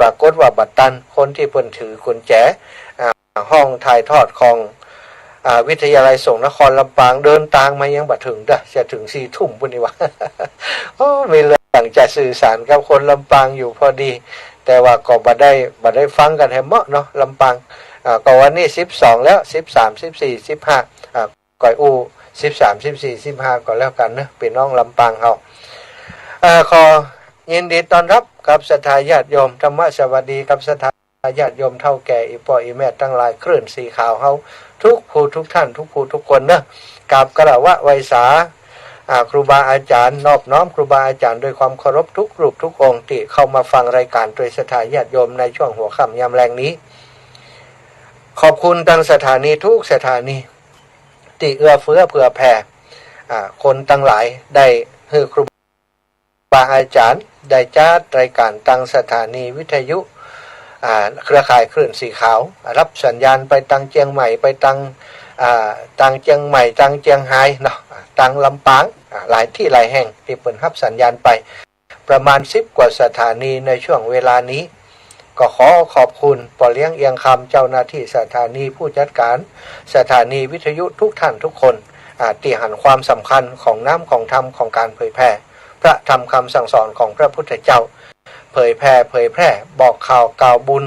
ปรากฏว่าบัดตันคนที่เพิ่นถือกุญแจห้องถ่ายทอดของวิทยาลัยสงฆ์นครลำปางเดินทางมายังบัดถึงจะถึง4 ทุ่มพุ่นนี่วะ มีเรื่องจะสื่อสารกับคนลำปางอยู่พอดีแต่ว่าก็บ่ได้ฟังกันให้เหมาะเนาะลำปางก็วันนี้12แล้ว13 14 15ก่อยอู้13 14 15ก็แล้วกันนะพี่น้องลำปางเฮาขอยินดีต้อนรับกับศรัทธาญาติโยมธรรมสวัสดีกับศรัทธาญาติโยมเท่าแก่อีพ่ออีแม่ทั้งหลายคลื่นสีขาวเฮาทุกผู้ทุกท่านทุกผู้ทุกคนนะกับกระวะไวสาครูบาอาจารย์นอบน้อมครูบาอาจารย์ด้วยความเคารพทุกรูปทุกองค์ที่เข้ามาฟังรายการโดยศรัทธาญาติโยมในช่วงหัวค่ำยามแลงนี้ขอบคุณทางสถานีทุกสถานีที่เอื้อเฟื้อเผื่อแผ่คนทั้งหลายได้ให้ครูบาอาจารย์ได้จัดรายการทางสถานีวิทยุเครือข่ายคลื่นสีขาวรับสัญญาณไปทางเชียงใหม่ไปทางเชียงใหม่ทางเชียงรายเนาะทางลำปางหลายที่หลายแห่งที่เปิดรับสัญญาณไปประมาณ10 กว่าสถานีในช่วงเวลานี้ก็ขอขอบคุณปอเลี้ยงเอียงคำเจ้าหน้าที่สถานีผู้จัดการสถานีวิทยุทุกท่านทุกคนที่หันความสำคัญของน้ำของธรรมของการเผยแพร่พระธรรมคำสั่งสอนของพระพุทธเจ้าเผยแพร่บอกข่าวกล่าวบุญ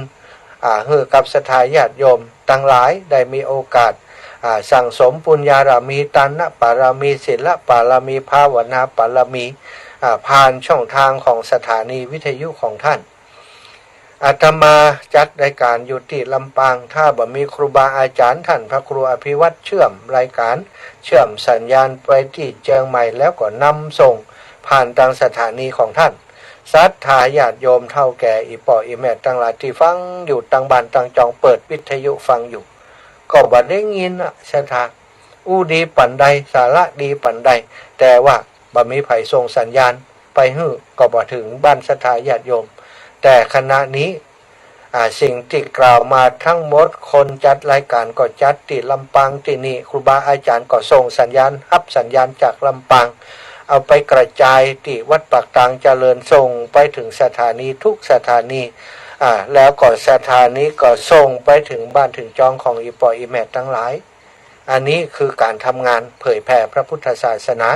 ให้กับศรัทธาญาติโยมทั้งหลายได้มีโอกาสสั่งสมปุญญาบารมีตานบารมีศีลบารมีภาวนาบารมีผ่านช่องทางของสถานีวิทยุของท่านอาตมาจัดรายการอยู่ที่ลำปางถ้าบ่มีครูบาอาจารย์ท่านพระครูอภิวัตรเชื่อมรายการเชื่อมสัญญาณไปที่เชียงใหม่แล้วก็นำส่งผ่านทางสถานีของท่านศรัทธาญาติโยมเท่าแก่อีป่ออีแม่ทั้งหลายที่ฟังอยู่ต่างบ้านต่างจองเปิดวิทยุฟังอยู่ก็บ่ได้ยินศรัทธาดีปันใดสาระดีปันใดแต่ว่าบ่มีไผส่งสัญญาณไปฮื้อก็บ่ถึงบ้านศรัทธาญาติโยมแต่ขณะนี้สิ่งที่กล่าวมาทั้งหมดคนจัดรายการก็จัดที่ลำปางที่นี่ครูบาอาจารย์ก็ส่งสัญญาณรับสัญญาณจากลำปางเอาไปกระจายที่วัดปากตางเจริญส่งไปถึงสถานีทุกสถานีแล้วก็สถานีก็ส่งไปถึงบ้านถึงจองของอีปออีแม่ทั้งหลายอันนี้คือการทำงานเผยแผ่พระพุทธศาสนา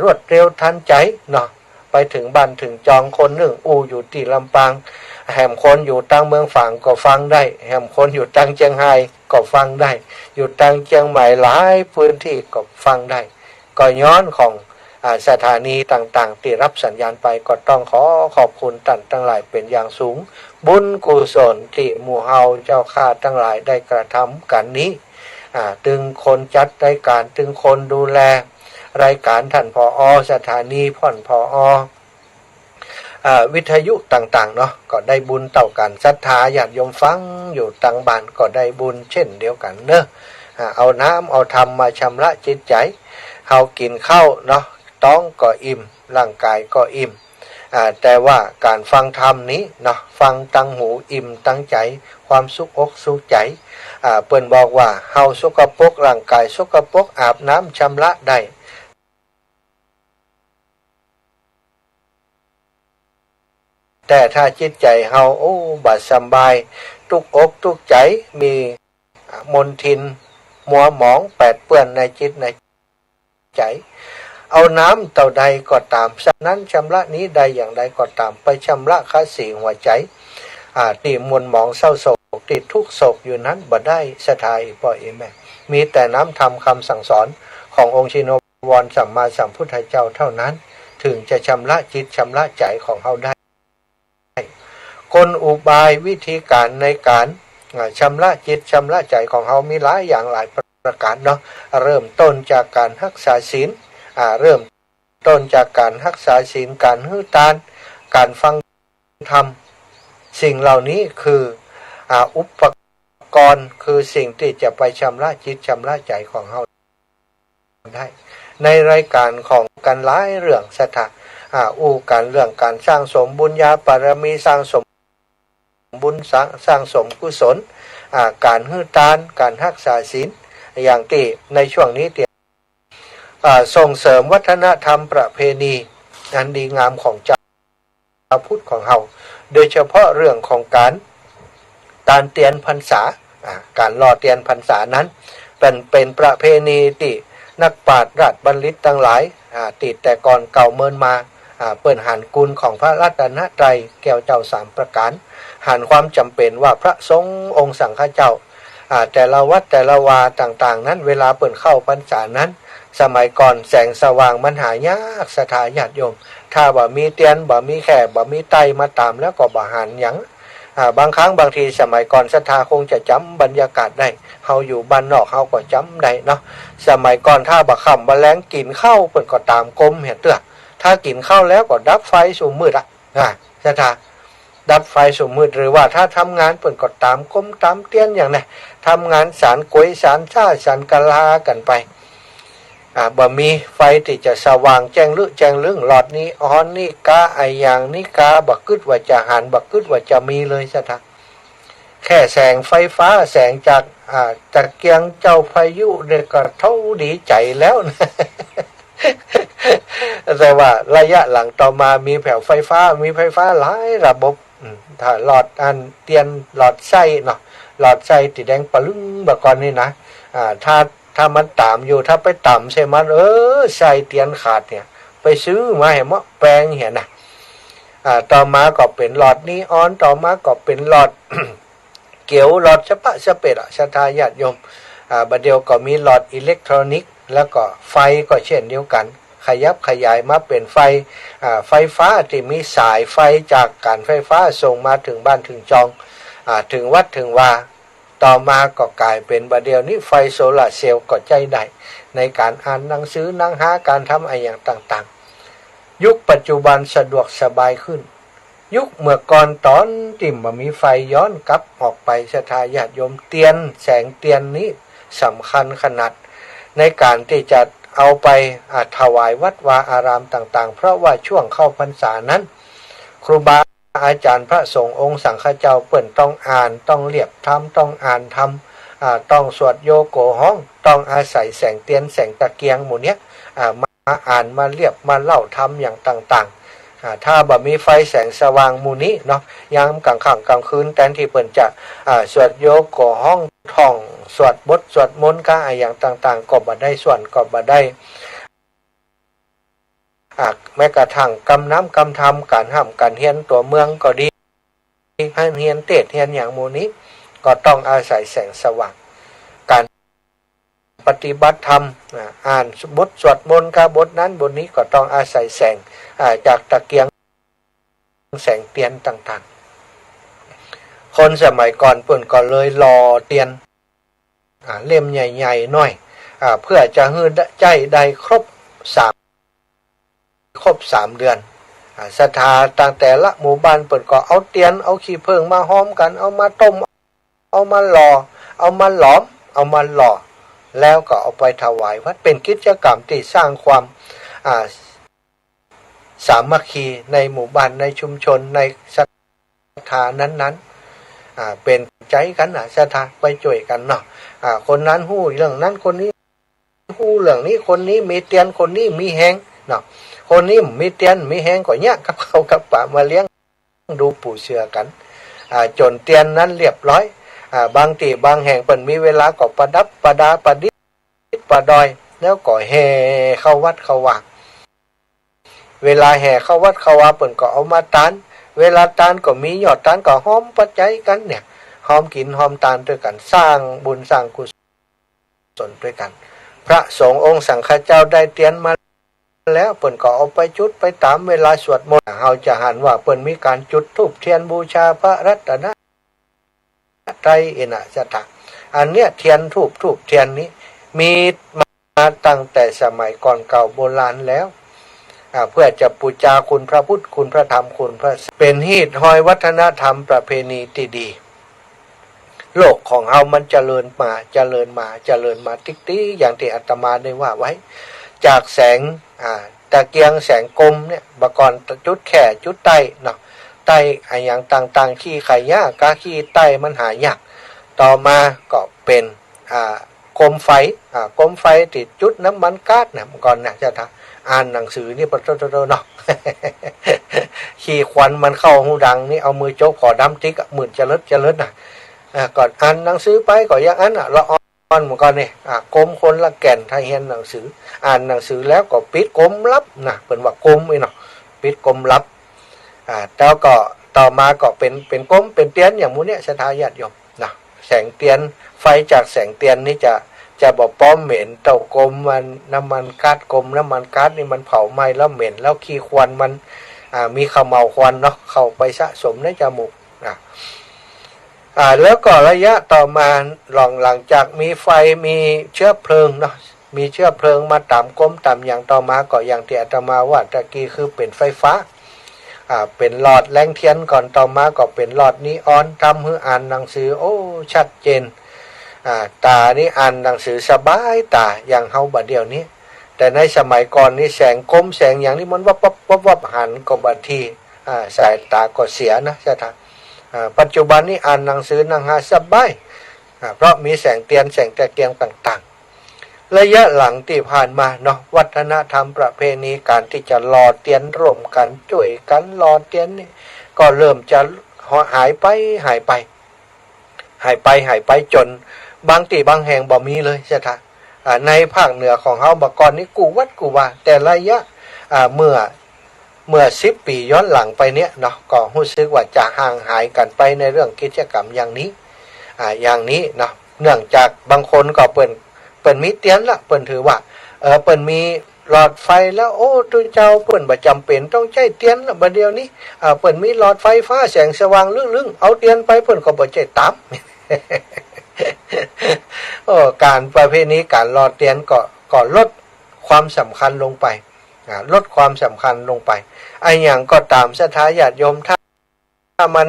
รวดเร็วทันใจเนาะไปถึงบ้านถึงจองคนหนึ่งอยู่ที่ลำปางแหมคนอยู่ตั้งเมืองฝางก็ฟังได้แหมคนอยู่ตั้งเชียงรายก็ฟังได้อยู่ตั้งเชียงใหม่หลายพื้นที่ก็ฟังได้ก็ย้อนของสถานีต่างๆที่รับสัญญาณไปก็ต้องขอขอบคุณท่านทั้งหลายเป็นอย่างสูงบุญกุศลที่หมู่เฮาเจ้าข้าทั้งหลายได้กระทำกันนี้ถึงคนจัดรายการถึงคนดูแลรายการท่านผอ.สถานีพ่อนผอ.วิทยุต่างๆเนาะก็ได้บุญเต่ากันศรัทธาญาติโยมฟังอยู่ต่างบ้านก็ได้บุญเช่นเดียวกันเนอะเอาน้ำเอาธรรมมาชำระจิตใจเฮากินข้าวเนาะท้องก็อิ่มร่างกายก็อิ่มแต่ว่าการฟังธรรมนี้เนาะฟังตั้งหูอิ่มตั้งใจความสุขอกสุขใจเปิ้นบอกว่าเฮาสกปรกร่างกายสกปรกอาบน้ำชำระได้แต่ถ้าจิตใจเฮาบ่สบายทุกอกทุกใจมีมลทินมัวหมองแปดเปื้อนในจิตในใจเอาน้ำเต่าใดก็ตามฉะนั้นชำระนี้ใดอย่างใดก็ตามไปชำระข้าสีหัวใจที่มวลหมองเศร้าโศกที่ทุกโศกอยู่นั้นบ่ได้สถายพ่อเอแม่มีแต่น้ำธรรมคำสั่งสอนขององค์ชินวรสัมมาสัมพุทธเจ้าเท่านั้นถึงจะชำระจิตชำระใจของเฮาได้กลอุบายวิธีการในการชำระจิตชำระใจของเฮามีหลายอย่างหลายประการเนาะเริ่มต้นจากการรักษาศีลเริ่มต้นจากการรักษาศีลการหื้อทานการฟังธรรมสิ่งเหล่านี้คืออุปกรณ์คือสิ่งที่จะไปชำระจิตชำระใจของเฮาได้ในรายการของกันหลายเรื่องศรัทธาการเรื่องการสร้างสมบุญญาบารมีสร้างสมบุญสร้างสมกุศลการหื้อทานการรักษาศีลอย่างที่ในช่วงนี้ส่งเสริมวัฒนธรรมประเพณีอันดีงามของชาวพุทธของเฮา โดยเฉพาะเรื่องของการเตียนพรรษาการรอเตียนพรรษานั้นเป็นประเพณีที่นักปราชญ์ราชบัณฑิตทั้งหลายติดแต่ก่อนเก่าเมินมาเปิ่นหันกุลของพระรัตนตรัยแก้วเจ้าสามประการหันความจำเป็นว่าพระสงฆ์องค์สังฆเจ้าแต่ละวัดแต่ละวาต่างๆนั้นเวลาเปิ่นเข้าพรรษานั้นสมัยก่อนแสงสว่างมันหายากศรัทธาญาติโยมถ้าบ่มีเตียนบ่มีแขกบ่มีไตมาตามแล้วก็บ่หันหยังบางครั้งบางทีสมัยก่อนศรัทธาคงจะจำบรรยากาศได้เฮาอยู่บ้านนอกเฮาก็จำได้เนาะสมัยก่อนถ้าบ่ค่ำบ่แลงกินข้าวเพิ่นก็ตามกรมเห็นเด้อถ้ากินข้าวแล้วก็ดับไฟสู่มืดศรัทธาดับไฟสู่มืดหรือว่าถ้าทำงานเพิ่นก็ตามกรมตามเตียนอย่างนั้นทำงานสารกวยสารชาสารกะลากันไปบ่มีไฟที่จะสว่างแจ้งลึกแจ้งลึงหลอดนี้อ้อนนี่กาไออย่างนี่กาบักกึดว่าจะหันบักกึดว่าจะมีเลยศรัทธาแค่แสงไฟฟ้าแสงจากตะเกียงเจ้าพายุเนี่ยก็เท่าดีใจแล้วนะแต่ว่าระยะหลังต่อมามีแผงไฟฟ้ามีไฟฟ้าหลายระบบถ้าหลอดเตียนหลอดไส้เนาะหลอดไส้ติดแดงปะลึงแบบก่อนนี่นะถ้ามันต่ำอยู่ถ้าไปต่ำใช่มันไส้เตียนขาดเนี่ยไปซื้อมาให้มะแปลงเห็นนะต่อมาก็เป็นหลอดนี้ออนต่อมาก็เป็นหลอด เกี่ยวหลอดสเปดศรัทธาญาติโยมบัดเดียวก็มีหลอดอิเล็กทรอนิกส์แล้วก็ไฟก็เช่นเดียวกันขยับขยายมาเป็นไฟฟ้าที่มีสายไฟจากการไฟฟ้าส่งมาถึงบ้านถึงจองถึงวัดถึงว่าต่อมาก็กลายเป็นบัดเดียวนี้ไฟโซลาร์เซลล์ก็ใจได้ในการอ่านหนังสือนั่งหาการทำอะไรอย่างต่างๆยุคปัจจุบันสะดวกสบายขึ้นยุคเมื่อก่อนตอนที่มันมีไฟย้อนกลับออกไปศรัทธาญาติโยมเตียนแสงเตียนนี้สำคัญขนาดในการที่จะเอาไปถวายวัดวาอารามต่างๆเพราะว่าช่วงเข้าพรรษานั้นครูบาอาจารย์พระสงฆ์องค์สังฆเจ้าเปิ่นต้องอ่านต้องเรียบธรรมต้องอ่านธรรมต้องสวดโยโกห้องต้องอาศัยแสงเตียนแสงตะเกียงหมู่เนี้ยมาอ่านมาเรียบมาเล่าธรรมอย่างต่างๆถ้าบ่มีไฟแสงสว่างหมู่นี้เนาะยามกลางค่ำกลางคืนแทนที่เปิ่นจะสวดโยโกห้องท่องสวดบทสวดมนต์อะไรอย่างต่างๆก็บ่ได้ส่วนก็บ่ได้แม้กระทั่งกำน้ำกำธรรมการห้ามการเฮียนตัวเมืองก็ดีให้เฮียนเทศเฮียนอย่างหมู่นี้ก็ต้องอาศัยแสงสว่างการปฏิบัติธรรมอ่านบทสวดมนต์บทนั้นบทนี้ก็ต้องอาศัยแสงจากตะเกียงแสงเตียนต่างๆคนสมัยก่อนเพิ่นก็เลยรอเตียนเล่มใหญ่ๆหน่อยเพื่อจะให้ใจได้ครบ3เดือนศรัทธาตั้งแต่ละหมู่บ้านเปิ่นก็เอาเตียนเอาขี้ผึ้งมาห้อมกันเอามาต้มเอามาหล่อเอามาหลอมเอามาหล่อแล้วก็เอาไปถวายวัดเป็นกิจกรรมที่สร้างความสามัคคีในหมู่บ้านในชุมชนในศรัทธานั้นๆเป็นใจกันศรัทธาไปช่วยกันเนาะคนนั้นฮู้เรื่องนั้นคนนี้ฮู้เรื่องนี้คนนี้มีเตียนคนนี้มีแฮงเนาะคนนี้มีเตียนมีแฮงก็เนี่ยกับเขากับป่ามาเลี้ยงดูปู่เสือกันจนเตียนนั้นเรียบร้อยบางที่บางแห่งเปิ่นมีเวลาก็ประดับประดาประดิษฐ์ประดอยแล้วก็แห่เข้าวัดเข้าวาเวลาแห่เข้าวัดเข้าวาเปิ่นก็เอามาตานเวลาตานก็มียอดตานก็หอมปัจจัยกันเนี่ยหอมกินหอมตานด้วยกันสร้างบุญสร้างกุศลด้วยกันพระสงฆ์องค์สังฆเจ้าได้เตียนมาแล้วเปิ่นก็เอาไปจุดไปตามเวลาสวดมนต์เฮาจะหันว่าเปิ่นมีการจุดธูปเทียนบูชาพระรัตนตรัยศรัทธาอันเนี้ยเทียนธูปเทียนนี้มีมาตั้งแต่สมัยก่อนเก่าโบราณแล้วเพื่อจะบูชาคุณพระพุทธคุณพระธรรมคุณพระเป็นฮีดหอยวัฒนธรรมประเพณีที่ดีโลกของเฮามันเจริญมาติ๊กๆอย่างที่อาตมาได้ว่าไว้จากแสงตะเกียงแสงกลมเนี่ยบก่อนจุดแค่จุดใต้เนาะใต้อย่างต่างๆขี้ไข่ยากขี้ใต้มันหายากต่อมาก็เป็น โคมไฟโคมไฟติดจุดน้ำมันก๊าซนะก่อนนะจะท่าอ่านหนังสือนี่ปะโตเนาะ ขี้ควันมันเข้าหูดังนี่เอามือโจกขอดำติ๊กหมื่นจะเลิศนะก่อนอ่านหนังสือไปก็อย่างนั้นละอ่อนเหมือนกันนี่กลมคนละแก่นถ้าเห็นหนังสืออ่านหนังสือแล้วก็ปิดกลมลับนะเป็นว่ากลมไอ้เนาะปิดกลมลับแล้วก็ต่อมาก็เป็นกลมเป็นเตียนอย่างมูเนี้ยศรัทธาญาติโยมนะแสงเตียนไฟจากแสงเตียนนี่จะบอกป้อมเหม็นเต่ากลมมันน้ำมันก๊าซกลมน้ำมันก๊าซนี่มันเผาไหม้แล้วเหม็นแล้วขี้ควันมันมีขมเหลาวควันเนาะเข้าไปสะสมในจมูกแล้วก็ระยะต่อมาหลังจากมีไฟมีเชื้อเพลิงเนาะมีเชื้อเพลิงมาตามกลมตามอย่างต่อมาก็อย่างที่อาตมาว่าตะกี้คือเป็นไฟฟ้าเป็นหลอดแรงเทียนก่อนต่อมาก็เป็นหลอดนีออนทำให้อ่านหนังสือโอ้ชัดเจนตานี่อ่านหนังสือสบายตาอย่างเฮาบัดเดียวนี้แต่ในสมัยก่อนนี่แสงกลมแสงอย่างนี้มันวับหันก็บัดทีสายตาก็เสียนะใช่ไหมปัจจุบันนี้อ่านหนังสือนั่งหาสบายเพราะมีแสงเทียนแสงตะเกียงต่างๆระยะหลังที่ผ่านมาเนาะวัฒนธรรมประเพณีการที่จะหล่อเทียนร่วมกันช่วยกันหล่อเทียนนี่ก็เริ่มจะหายไปจนบางที่บางแห่งบ่มีเลยใช่ไหมในภาคเหนือของเฮาบ่ก่อนนี้กูวัดกูว่าแต่ระยะเมื่อ10 ปีย้อนหลังไปเนี้ยเนาะก็รู้สึกว่าจะห่างหายกันไปในเรื่องกิจกรรมอย่างนี้เนาะเนื่องจากบางคนก็เปิ้นมีเตียนละเปิ้นถือว่าเปิ้นมีหลอดไฟแล้วโอ้ตัวเจ้าเปิ้นบ่จำเป็นต้องใช้เตียนละบัดเดียวนี้เปิ้นมีหลอดไฟฟ้าแสงสว่างลึ่งๆเอาเตียนไปเปิ้นก็บ่ใช้ตาม การประเภทนี้การหล่อเตียนก็ลดความสำคัญลงไปลดความสำคัญลงไปไอ้อย่างก็ตามศรัทธาญาติโยมถ้ามัน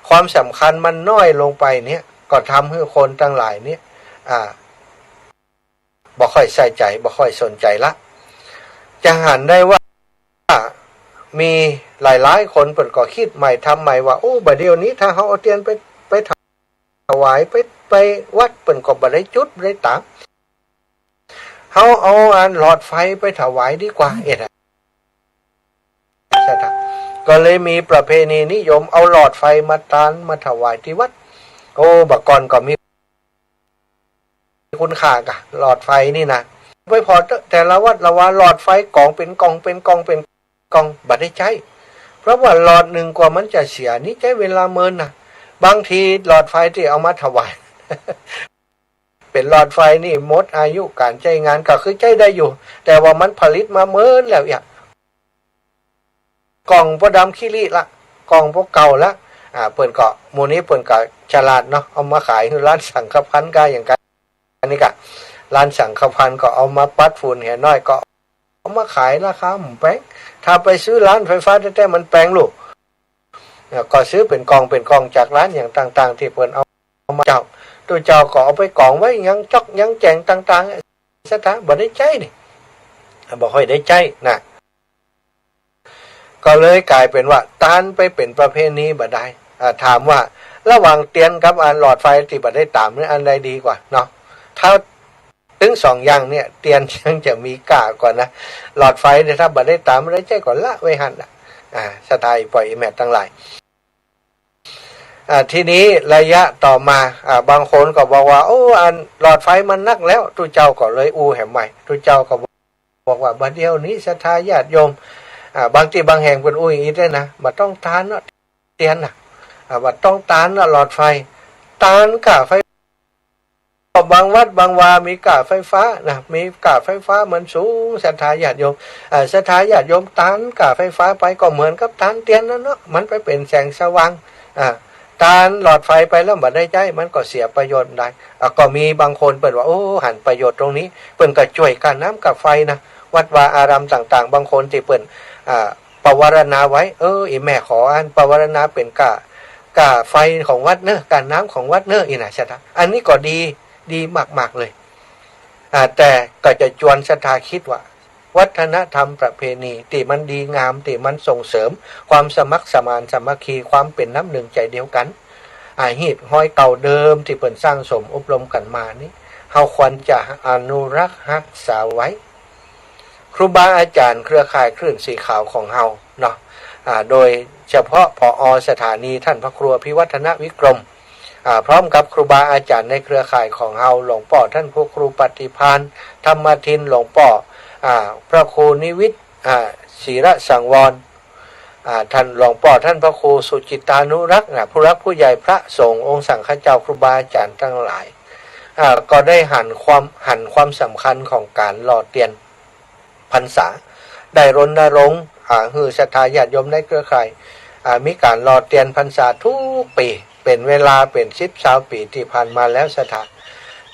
ความสำคัญมันน้อยลงไปเนี่ยก็ทำให้คนทั้งหลายเนี่ยบ่ค่อยใส่ใจบ่ค่อยสนใจละจะหันได้ว่ามีหลายๆคนเปิดก็คิดใหม่ทำใหม่ว่าโอ้บัดเดี๋ยวนี้ถ้าเขาเอาเตียนไปถวายไปวัดเปิ่นก็บ่ได้จุดบ่ได้ตามเขาเอาหลอดไฟไปถวายดีกว่าใช่ไหมก็เลยมีประเพณีนิยมเอาหลอดไฟมาถวายที่วัดโอ้บักก่อนก็มีคุณค่ากะหลอดไฟนี่นะไม่พอแต่ละวัดละว่าหลอดไฟกองเป็นกองบัดได้ใช้เพราะว่าหลอดหนึ่งกว่ามันจะเสียนี่ใช้เวลาเมินนะบางทีหลอดไฟที่เอามาถวาย เป็นหลอดไฟนี่หมดอายุการใช้งานก็คือใช้ได้อยู่แต่ว่ามันผลิตมาเมินแล้วอย่างกล่องพวกดำขี้ริละกล่องพวกเก่าละเปิ่นก็โมนี้เปิ่นก็ฉลาดเนาะเอามาขายร้านสังฆพันธ์ก็อย่างกันอันนี้ก็ร้านสังฆพันธ์ก็เอามาปัดฝุ่นเห็นน้อยก็เอามาขายราคาหมูแป้งถ้าไปซื้อร้านไฟฟ้าแต่มันแพงลูกก็ซื้อเป็นกองจากร้านอย่างต่างๆที่เปิ่นเอามาตัวเจ้าก็เอาไปกองไว้ยังจอกยังแจงต่างๆสถานบ่ได้ใจนี่บ่ค่อยได้ใจนะก็เลยกลายเป็นว่าตานไปเป็นประเพณีบ่ได้ถามว่าระหว่างเตียนกับหลอดไฟที่บ่ได้ตามนี่อันใดดีกว่าเนาะถ้าถึง2อย่างเนี่ยเตียนยังจะมีค่ากว่านะหลอดไฟเนี่ยถ้าบ่ได้ตามบ่ได้ใจก่อนละไว้หั่นสไตล์ปล่อยแม่ทั้งหลายทีนี้ระยะต่อมาบางคนก็บอกว่าโอ้หลอดไฟมันนักแล้วทุกเจ้าก็เลยแห่ใหม่ทุกเจ้าก็บอกว่าบัดเดียวนี้ศรัทธาญาติโยมบางที่บางแห่งเป็นอีกด้วยนะบ่ต้องตานเนาะเตียนน่ะบ่ต้องตานหลอดไฟตานกะไฟบางวัดบางวามีกะไฟฟ้านะมีกะไฟฟ้ามันสูงศรัทธาญาติโยมศรัทธาญาติโยมตานกะไฟฟ้าไปก็เหมือนกับตานเตียนนั่นเนาะมันไปเป็นแสงสว่างตานหลอดไฟไปแล้วบ่ได้ใจมันก็เสียประโยชน์ได้ก็มีบางคนเปิดว่าโอ้หันประโยชน์ตรงนี้เปิ้นก็ช่วยกันน้ำกับไฟนะวัดวาอารามต่างๆบางคนที่เปิ้นปวารณาไว้อีแม่ขอปวารณาเป็นกะไฟของวัดเนอะการน้ำของวัดเนอะอีน่ะใช่ไหมอันนี้ก็ดีมากๆเลยแต่ก็จะชวนศรัทธาคิดว่าวัฒนธรรมประเพณีที่มันดีงามที่มันส่งเสริมความสมัครสมานสามัคคีความเป็นน้ำหนึ่งใจเดียวกันหีบห้อยเก่าเดิมที่เปิ่นสร้างสมอบรมกันมานี้ เฮาควรจะอนุรักษ์รักษาไว้ครูบาอาจารย์เครือข่ายคลื่นสีขาวของเฮาเนาะโดยเฉพาะผอ.สถานีท่านพระครูพิวัฒนวิกรมพร้อมกับครูบาอาจารย์ในเครือข่ายของเฮาหลวงพ่อท่านพระครูปฏิภาณธรรมทินหลวงพ่อพระครูนิวิทย์ศิระสังวรท่านหลวงพ่อท่านพระครูสุจิตานุรักษ์ผู้รักผู้ใหญ่พระสงฆ์องค์สังฆเจ้าครูบาอาจารย์ทั้งหลายก็ได้หันความสำคัญของการหล่อเตียนพรรษาได้รณรงค์ฮือศรัทธาญาติโยมในเครือข่ายมีการหล่อเตียนพรรษาทุกปีเป็นเวลาเป็น10-20 ปีที่ผ่านมาแล้วสถาน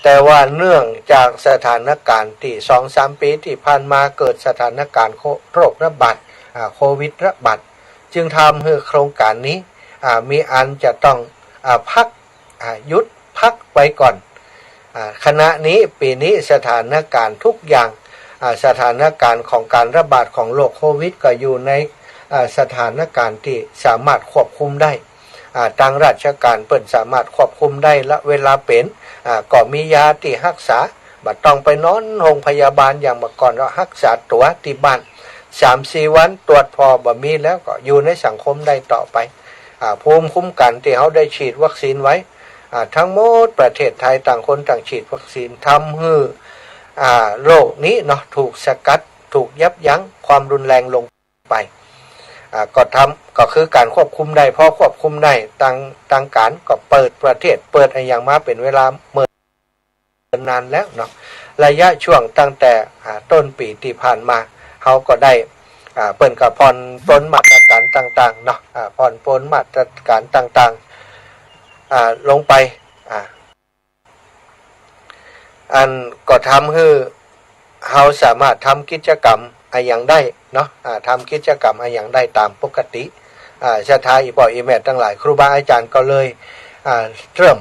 แต่ว่าเนื่องจากสถานการณ์ที่ 2-3 ปีที่ผ่านมาเกิดสถานการณ์โรคระบาดโควิดระบาดจึงทำให้โครงการนี้มีอันจะต้องพักหยุดพักไว้ก่อนขณะนี้ปีนี้สถานการณ์ทุกอย่างสถานการณ์ของการระบาดของโรคโควิดก็อยู่ในสถานการณ์ที่สามารถควบคุมได้ทางราชการเปิดสามารถควบคุมได้และเวลาเป็นก็มียาที่รักษาบัดต้องไปนอนโรงพยาบาลอย่างเมื่อก่อนเรารักษาตัวที่บ้าน 3-4 วันตรวจพอบ่มีแล้วก็อยู่ในสังคมได้ต่อไปภูมิคุ้มกันที่เขาได้ฉีดวัคซีนไว้ทั้งหมดประเทศไทยต่างคนต่างฉีดวัคซีนทำให้โรคนี้เนาะถูกสกัดถูกยับยั้งความรุนแรงลงไปก็คือการควบคุมได้พอควบคุมได้ต่างการก็เปิดประเทศเปิดอย่างมาเป็นเวลาเมื่อนานแล้วเนาะระยะช่วงตั้งแต่ต้นปีที่ผ่านมาเขาก็ได้เปิดกับผ่อนปลนมาตรการต่างๆเนาะผ่อนปลนมาตรการต่างๆลงไปอันก็ทำให้เขาสามารถทำกิจกรรมอย่างได้เนาะทำกิจกรรมอย่างได้ตามปกติศรัทธาอีปออีแม่ทั้งหลายครูบาอาจารย์ก็เลยเริ่ม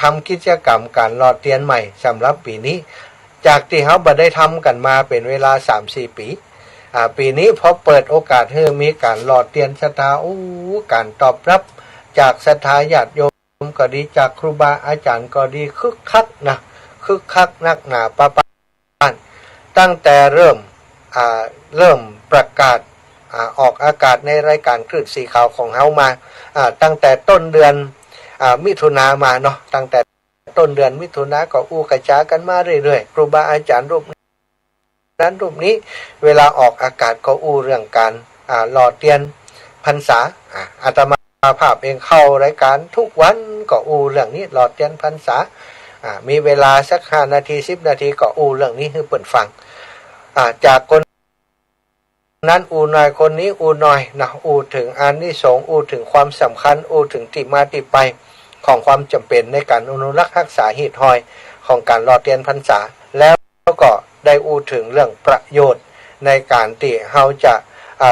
ทำกิจกรรมการหล่อเทียนใหม่สำหรับปีนี้จากที่เขาบ่ได้ทำกันมาเป็นเวลา 3-4 ปีปีนี้พอเปิดโอกาสให้มีการหล่อเทียนศรัทธาการตอบรับจากศรัทธาญาติโยมก็ดีจากครูบาอาจารย์ก็ดีคึกคักนะคึกคักนักหนาป้าตั้งแต่เริ่มประกาศออกอากาศในรายการคลื่นสีขาวของเฮามาตั้งแต่ต้นเดือนมิถุนามาเนาะตั้งแต่ต้นเดือนมิถุนาก็กระจายกันมาเรื่อยๆครูบาอาจารย์รูปนั้นรูปนี้เวลาออกอากาศก็เรื่องการหล่อเทียนพรรษาอาตมาภาพเองเข้ารายการทุกวันก็เรื่องนี้หล่อเทียนพรรษามีเวลาสัก5 นาที 10 นาทีก็เรื่องนี้ให้เปิดฟังจากคนนั้นหน่อยคนนี้หน่อยนะถึงอานิสงส์ถึงความสำคัญถึงที่มาที่ไปของความจำเป็นในการอนุรักษ์รักษาหีดหอยของการหล่อเทียนพรรษาแล้วก็ได้ถึงเรื่องประโยชน์ในการที่เราจะ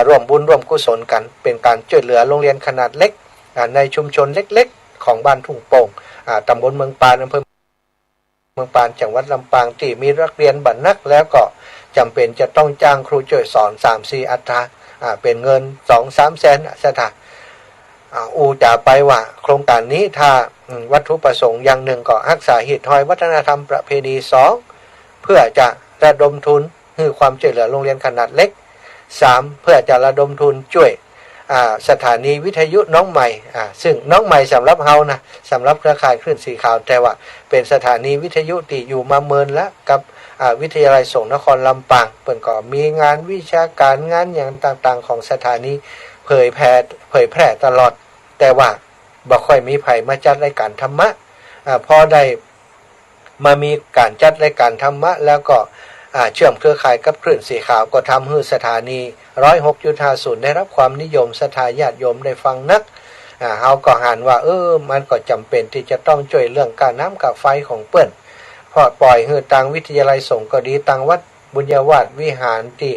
ร่วมบุญร่วมกุศลกันเป็นการช่วยเหลือโรงเรียนขนาดเล็กในชุมชนเล็กๆของบ้านทุ่งโป่งตำบลเมืองปานอำเภอเมืองปานจังหวัดลำปางที่มีนักเรียนบัดนักแล้วก็จำเป็นจะต้องจ้างครูช่วยสอน 3-4 อัตราเป็นเงิน 2-3 แสนสถานจะไปว่าโครงการนี้ถ้าวัตถุประสงค์อย่างหนึ่งก็รักษาหีดหอยวัฒนธรรมประเพณี2เพื่อจะระดมทุนให้ความช่วยเหลือโรงเรียนขนาดเล็ก3เพื่อจะระดมทุนช่วยสถานีวิทยุน้องใหม่ซึ่งน้องใหม่สำหรับเฮานะสำหรับเครือข่ายคลื่นสีขาวแต่ว่าเป็นสถานีวิทยุที่อยู่มาเมินแล้วกับวิทยาลัยสงฆ์นครลำปางเปิ่นก็มีงานวิชาการงานอย่างต่างๆของสถานีเผยแพร่ตลอดแต่ว่าบ่ค่อยมีไผมาจัดรายการธรรมะพอได้มามีการจัดรายการธรรมะแล้วก็เชื่อมเครือข่ายกับคลื่นสีขาวก็ทำให้สถานี 106.50 ได้รับความนิยมศรัทธาญาติโยมได้ฟังนักเฮาก็หันว่ามันก็จำเป็นที่จะต้องช่วยเรื่องการน้ำกับไฟของเปิ้นพอปล่อยให้ทางวิทยาลัยสงฆ์ก็ดีทางวัดบุญญาวาสวิหารที่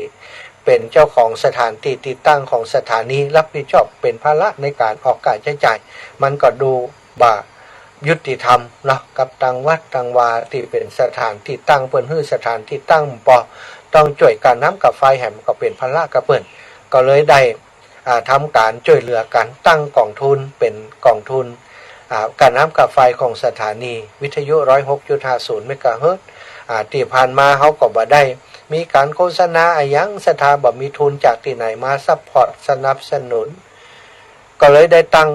เป็นเจ้าของสถานที่ติดตั้งของสถานีรับผิดชอบเป็นภาระในการออกค่าใช้จ่ายมันก็ดูบ่ยุติธรรมเนาะกับทางวัดทางวาที่เป็นสถานที่ตั้งเปิ้นฮื้อสถานที่ตั้งต้องช่วยการน้ำกับไฟแหมก็เป็นภาระกับเปิ้นก็เลยได้ทำการช่วยเหลือกันตั้งกองทุนเป็นกองทุน การน้ำกับไฟของสถานีวิทยุ 106.50 เมกะเฮิรตซ์ที่ผ่านมาเขาก็บ่ได้มีการโฆษณาอะไรยังสถาบ่มีทุนจากที่ไหนมาซัพพอร์ตสนับสนุนก็เลยได้ตั้ง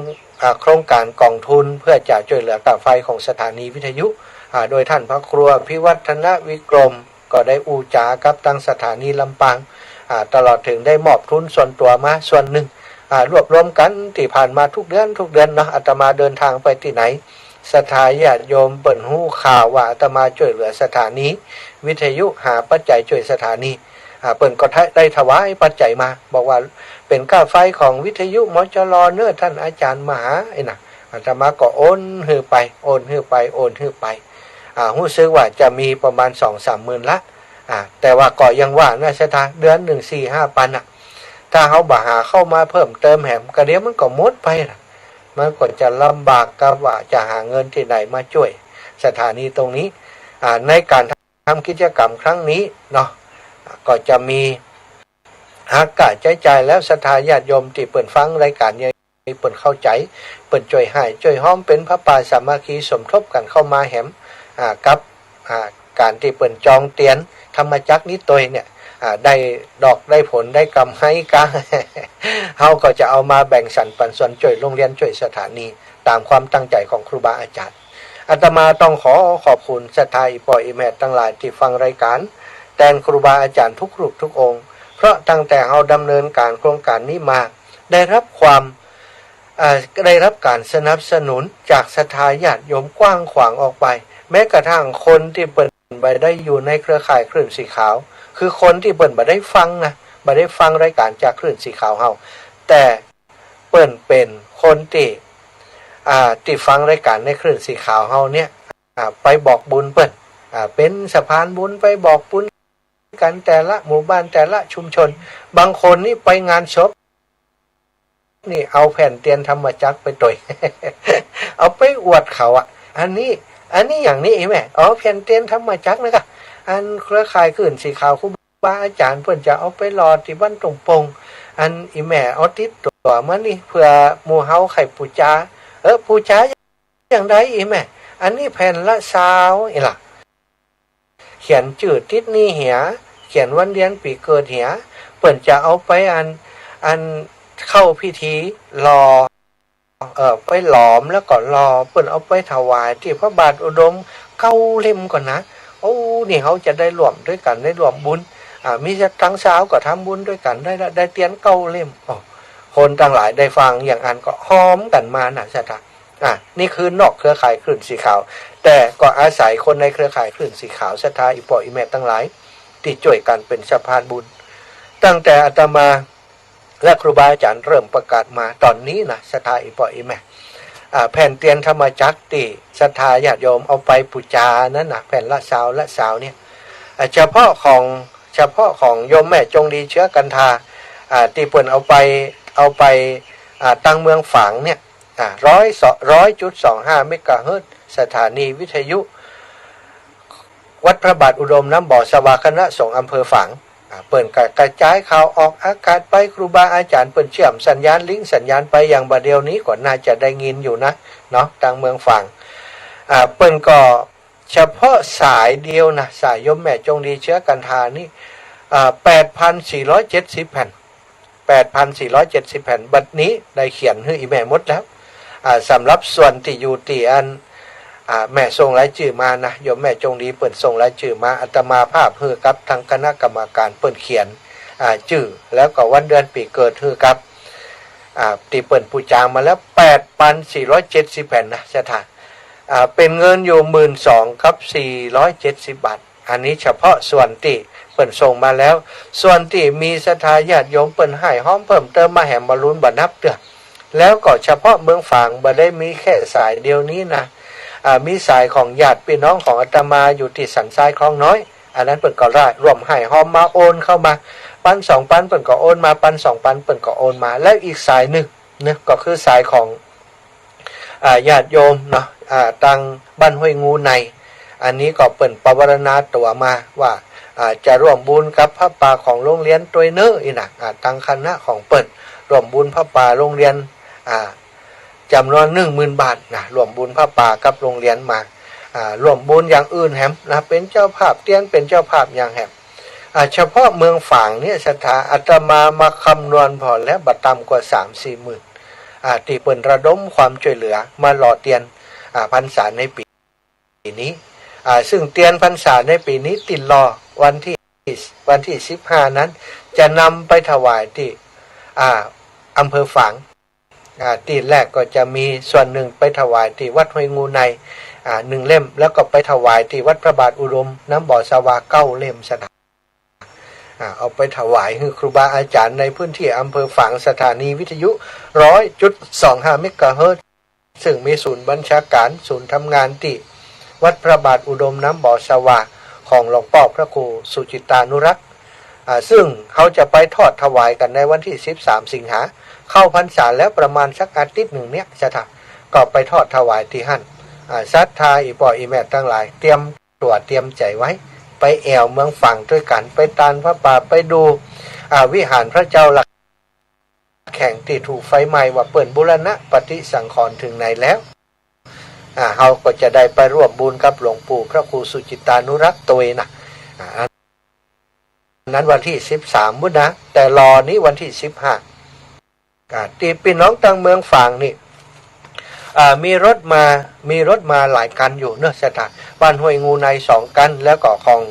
โครงการกองทุนเพื่อจะช่วยเหลือค่าไฟของสถานีวิทยุโดยท่านพระครูพิวัฒนวิกรมก็ได้อูจากับตั้งสถานีลำปางตลอดถึงได้มอบทุนส่วนตัวมาส่วนหนึ่งรวบรวมกันที่ผ่านมาทุกเดือนเนาะอาตมาเดินทางไปที่ไหนสถาญาติโยมเปิดหู้ข่าวว่าอาตมาช่วยเหลือสถานีวิทยุหาปัจจัยช่วยสถานีเปิ่นก็ได้ถวายปัจจัยมาบอกว่าเป็นค่าไฟของวิทยุมจรเนื้อท่านอาจารย์มหาไอ้น่ะอาตมาก็โอนฮือไปรู้สึกว่าจะมีประมาณ 2-3 หมื่นละแต่ว่าก็ยังว่านะสถาเดือน 1-4-5 ปันถ้าเขาบ่หาเข้ามาเพิ่มเติมแหมกระเดี๋ยวมันก็หมดไปนะมันก็จะลำบากกับว่าจะหาเงินที่ไหนมาช่วยสถานีตรงนี้ในการทำกิจกรรมครั้งนี้เนาะก็จะมีหากกะใจใจแล้วสถาญาติโยมที่เปิดฟังรายการเนี่ยเปิดเข้าใจเปิดช่วยให้ช่วยห้อมเป็นพระป่าสามัคคีสมทบกันเข้ามาแหมกับการที่เปิดจองเตียนธรรมจักรนี้ตัวเนี่ยได้ดอกได้ผลได้กำให้กะเขาก็จะเอามาแบ่งสรรปันส่วนช่วยโรงเรียนช่วยสถานีตามความตั้งใจของครูบาอาจารย์อาตมาต้องขอบคุณศรัทธาอิปอยอิแมตทั้งหลายที่ฟังรายการแทนครูบาอาจารย์ทุกรูปทุกองค์เพราะตั้งแต่เราดำเนินการโครงการนี้มาได้รับการสนับสนุนจากศรัทธาญาติโยมกว้างขวางออกไปแม้กระทั่งคนที่เปิดไปได้อยู่ในเครือข่ายคลื่นสีขาวคือคนที่เปิดมาได้ฟังนะมาได้ฟังรายการจากคลื่นสีขาวเฮาแต่เปิดเป็นคนที่ฟังรายการในคลื่นสีขาวเฮาเนี่ยไปบอกบุญเปิดเป็นสะพานบุญไปบอกบุญกันแต่ละหมู่บ้านแต่ละชุมชนบางคนนี่ไปงานศพนี่เอาแผ่นเตียนธรรมจักรไปต่อย เอาไปอวดเขาอันนี้อย่างนี้แม่แผ่นเตียนธรรมจักรนะครับอันเครือข่ายขึ้นสีขาวครูบาอาจารย์เพิ่นจะเอาไปรอที่บ้านตรงปงอันอีแม่เอาติดตัวมานี่เพื่อหมู่เฮาไข่ปูจาปูจาอย่างใดอีแม่อันนี้แผ่นละ20อีหล่ะเขียนจืดติดนี่เหียเขียนวันเดือนปีเกิดเหียเปิ่นจะเอาไปอันเข้าพิธีรอไปหลอมแล้วก็รอเปิ่นเอาไปถวายที่พระบาทอุดม9 เล่มก่อนนะนี่เขาจะได้รวมด้วยกันได้รวมบุญมีจะทั้งเช้าก็ทำบุญด้วยกันได้เตียน9 เล่มคนต่างหลายได้ฟังอย่างอันก็หอมกันมานะสถานี่คือนอกเครือข่ายคลื่นสีขาวแต่ก็อาศัยคนในเครือข่ายคลื่นสีขาวศรัทธาอิปออิแม่ทั้งหลายที่ช่วยกันเป็นสะพานบุญตั้งแต่อาตมาและครูบาอาจารย์เริ่มประกาศมาตอนนี้นะศรัทธาอิปออิแม่แผ่นเตียนธรรมจักรที่ศรัทธาญาติโยมเอาไปปูจานั้นนะแผ่นละสาวเนี่ยเฉพาะของโยมแม่จงดีเชื้อกันทาที่เปิ่นเอาไปตั้งเมืองฝางเนี่ย100.25 เมกะเฮิรตซ์สถานีวิทยุวัดพระบาทอุดมน้ำบ่อสวาคณะสงฆ์อำเภอฝางเปิ่นกระจายข่าวออกอากาศไปครูบาอาจารย์เปิ่นเชื่อมสัญญาณลิงก์สัญญาณไปอย่างบัดเดียวนี้ก็น่าจะได้ยินอยู่นะเนาะทางเมืองฝางเปิ่นก็เฉพาะสายเดียวนะสายโยมแม่จงดีเชื้อกันทานี่8,470 แผ่น8,470 แผ่นบัดนี้ได้เขียนให้อีแม่หมดแล้วสำหรับส่วนที่อยู่ที่อันแม่ส่งรายชื่อมานะโยมแม่จงดีเปิดส่งรายชื่อมาอาตมาภาพเฮือกับทางคณะกรรมการเปิดเขียนชื่อแล้วก็วันเดือนปีเกิดเฮือกับตีเปิดปูจางมาแล้ว 8,470 แผ่นนะสถานเป็นเงินอยู่ 12,000 กับ 470 บาทอันนี้เฉพาะส่วนที่เปิดส่งมาแล้วส่วนที่มีศรัทธาญาติโยมเปิดให้ห้อมเพิ่มเติมมาแหมบอลลูนบ่นับเด้อแล้วก็เฉพาะเมืองฝางบ่ได้มีแค่สายเดียวนี้นะมีสายของญาติพี่น้องของอาตมาอยู่ที่สันทรายคลองน้อยอันนั้นเปิดก็ได้รวมให้ห้อมมาโอนเข้ามาปัน2 ปันเปิดก็โอนมาปัน2 ปันเปิดก็โอนมาแล้วอีกสายหนึ่งนะก็คือสายของญาติโยมเนาะตังบ้านห้วยงูในอันนี้ก็เปิดปวารณาตัวมาว่าจะร่วมบุญกับพระป่าของโรงเรียนตัวเนื้ออีกนะตังคณะของเปิดร่วมบุญพระป่าโรงเรียน จำนวน10,000 บาทนะรวมบุญผ้าป่ากับโรงเรียนมารวมบุญอย่างอื่นแฮมนะเป็นเจ้าภาพเตียนเป็นเจ้าภาพอย่างแฮมเฉพาะเมืองฝางเนี่ยสถาอาตมาคำนวณพอแล้วบัตรต่ำกว่า 3-4 หมื่นที่เปิ่นระดมความช่วยเหลือมาหล่อเตียนพรรษาในปีนี้ซึ่งเตียนพรรษาในปีนี้ติดรอวันที่15นั้นจะนำไปถวายที่อำเภอฝางตีแรกก็จะมีส่วนหนึ่งไปถวายที่วัดห้วยงูใน1 เล่มแล้วก็ไปถวายที่วัดพระบาทอุดมน้ำบ่อสวา9 เล่มสถานเอาไปถวายให้ครูบาอาจารย์ในพื้นที่อำเภอฝางสถานีวิทยุ 100.25 เมกะเฮิรตซ์ซึ่งมีศูนย์บัญชาการศูนย์ทำงานที่วัดพระบาทอุดมน้ำบ่อสวาของหลวงพ่อพระครูสุจิตานุรักษ์ซึ่งเขาจะไปทอดถวายกันในวันที่13 สิงหาเข้าพรรษาแล้วประมาณสักอาทิตย์หนึ่งเนี่ยจะทำก็ไปทอดถวายที่หั่นศรัทธาอีปออีแม่ทั้งหลายเตรียมตัวเตรียมใจไว้ไปแอวเมืองฝั่งด้วยกันไปตานพระป่าไปดูวิหารพระเจ้าหลักแข่งที่ถูกไฟไหม้ว่าเปิดบูรณะปฏิสังขรณ์ถึงไหนแล้วเขาก็จะได้ไปร่วมบุญกับหลวงปู่พระครูสุจิตานุรักษ์ตัวนะนั้นวันที่13บุญนะแต่รอนี้วันที่15ที่พี่น้องต่างเมืองฝั่งนี่มีรถมาหลายคันอยู่เนอะสถานบ้านห้วยงูใน2 กันแล้วก็ของ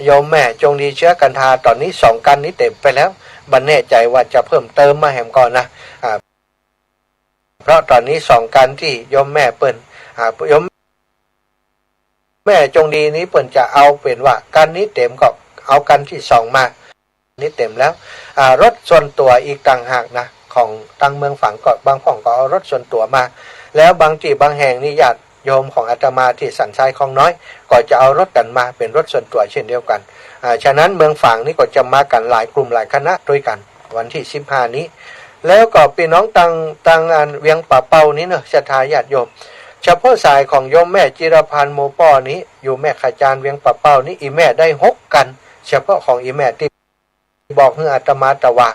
โยมแม่จงดีเชื้อกันทาตอนนี้2 กันนี้เต็มไปแล้วบันแน่ใจว่าจะเพิ่มเติมมาแหมก่อนนะเพราะตอนนี้2 กันที่โยมแม่เปิ้นโยมแม่จงดีนี้เปิ้นจะเอาเป็นว่ากันนี้เต็มก็เอากันที่2มานี่เต็มแล้วรถส่วนตัวอีกต่างหากนะของตั้งเมืองฝั่งก็บางพ่องก็เอารถส่วนตัวมาแล้วบางที่บางแห่งนี่ญาติโยมของอาตมาที่สันทรายคลองน้อยก็จะเอารถกันมาเป็นรถส่วนตัวเช่นเดียวกันฉะนั้นเมืองฝั่งนี่ก็จะมากันหลายกลุ่มหลายคณะด้วยกันวันที่15นี้แล้วก็พี่น้องตังอันเวียงป่าเป้านี้เนอะศรัทธาญาติโยมเฉพาะสายของโยมแม่จิรพันธ์โมป้อนี้อยู่แม่ขจารเวียงป่าเป้านี้อีแม่ได้6 กันเฉพาะของอีแม่ที่บอกให้อาตมาตะวา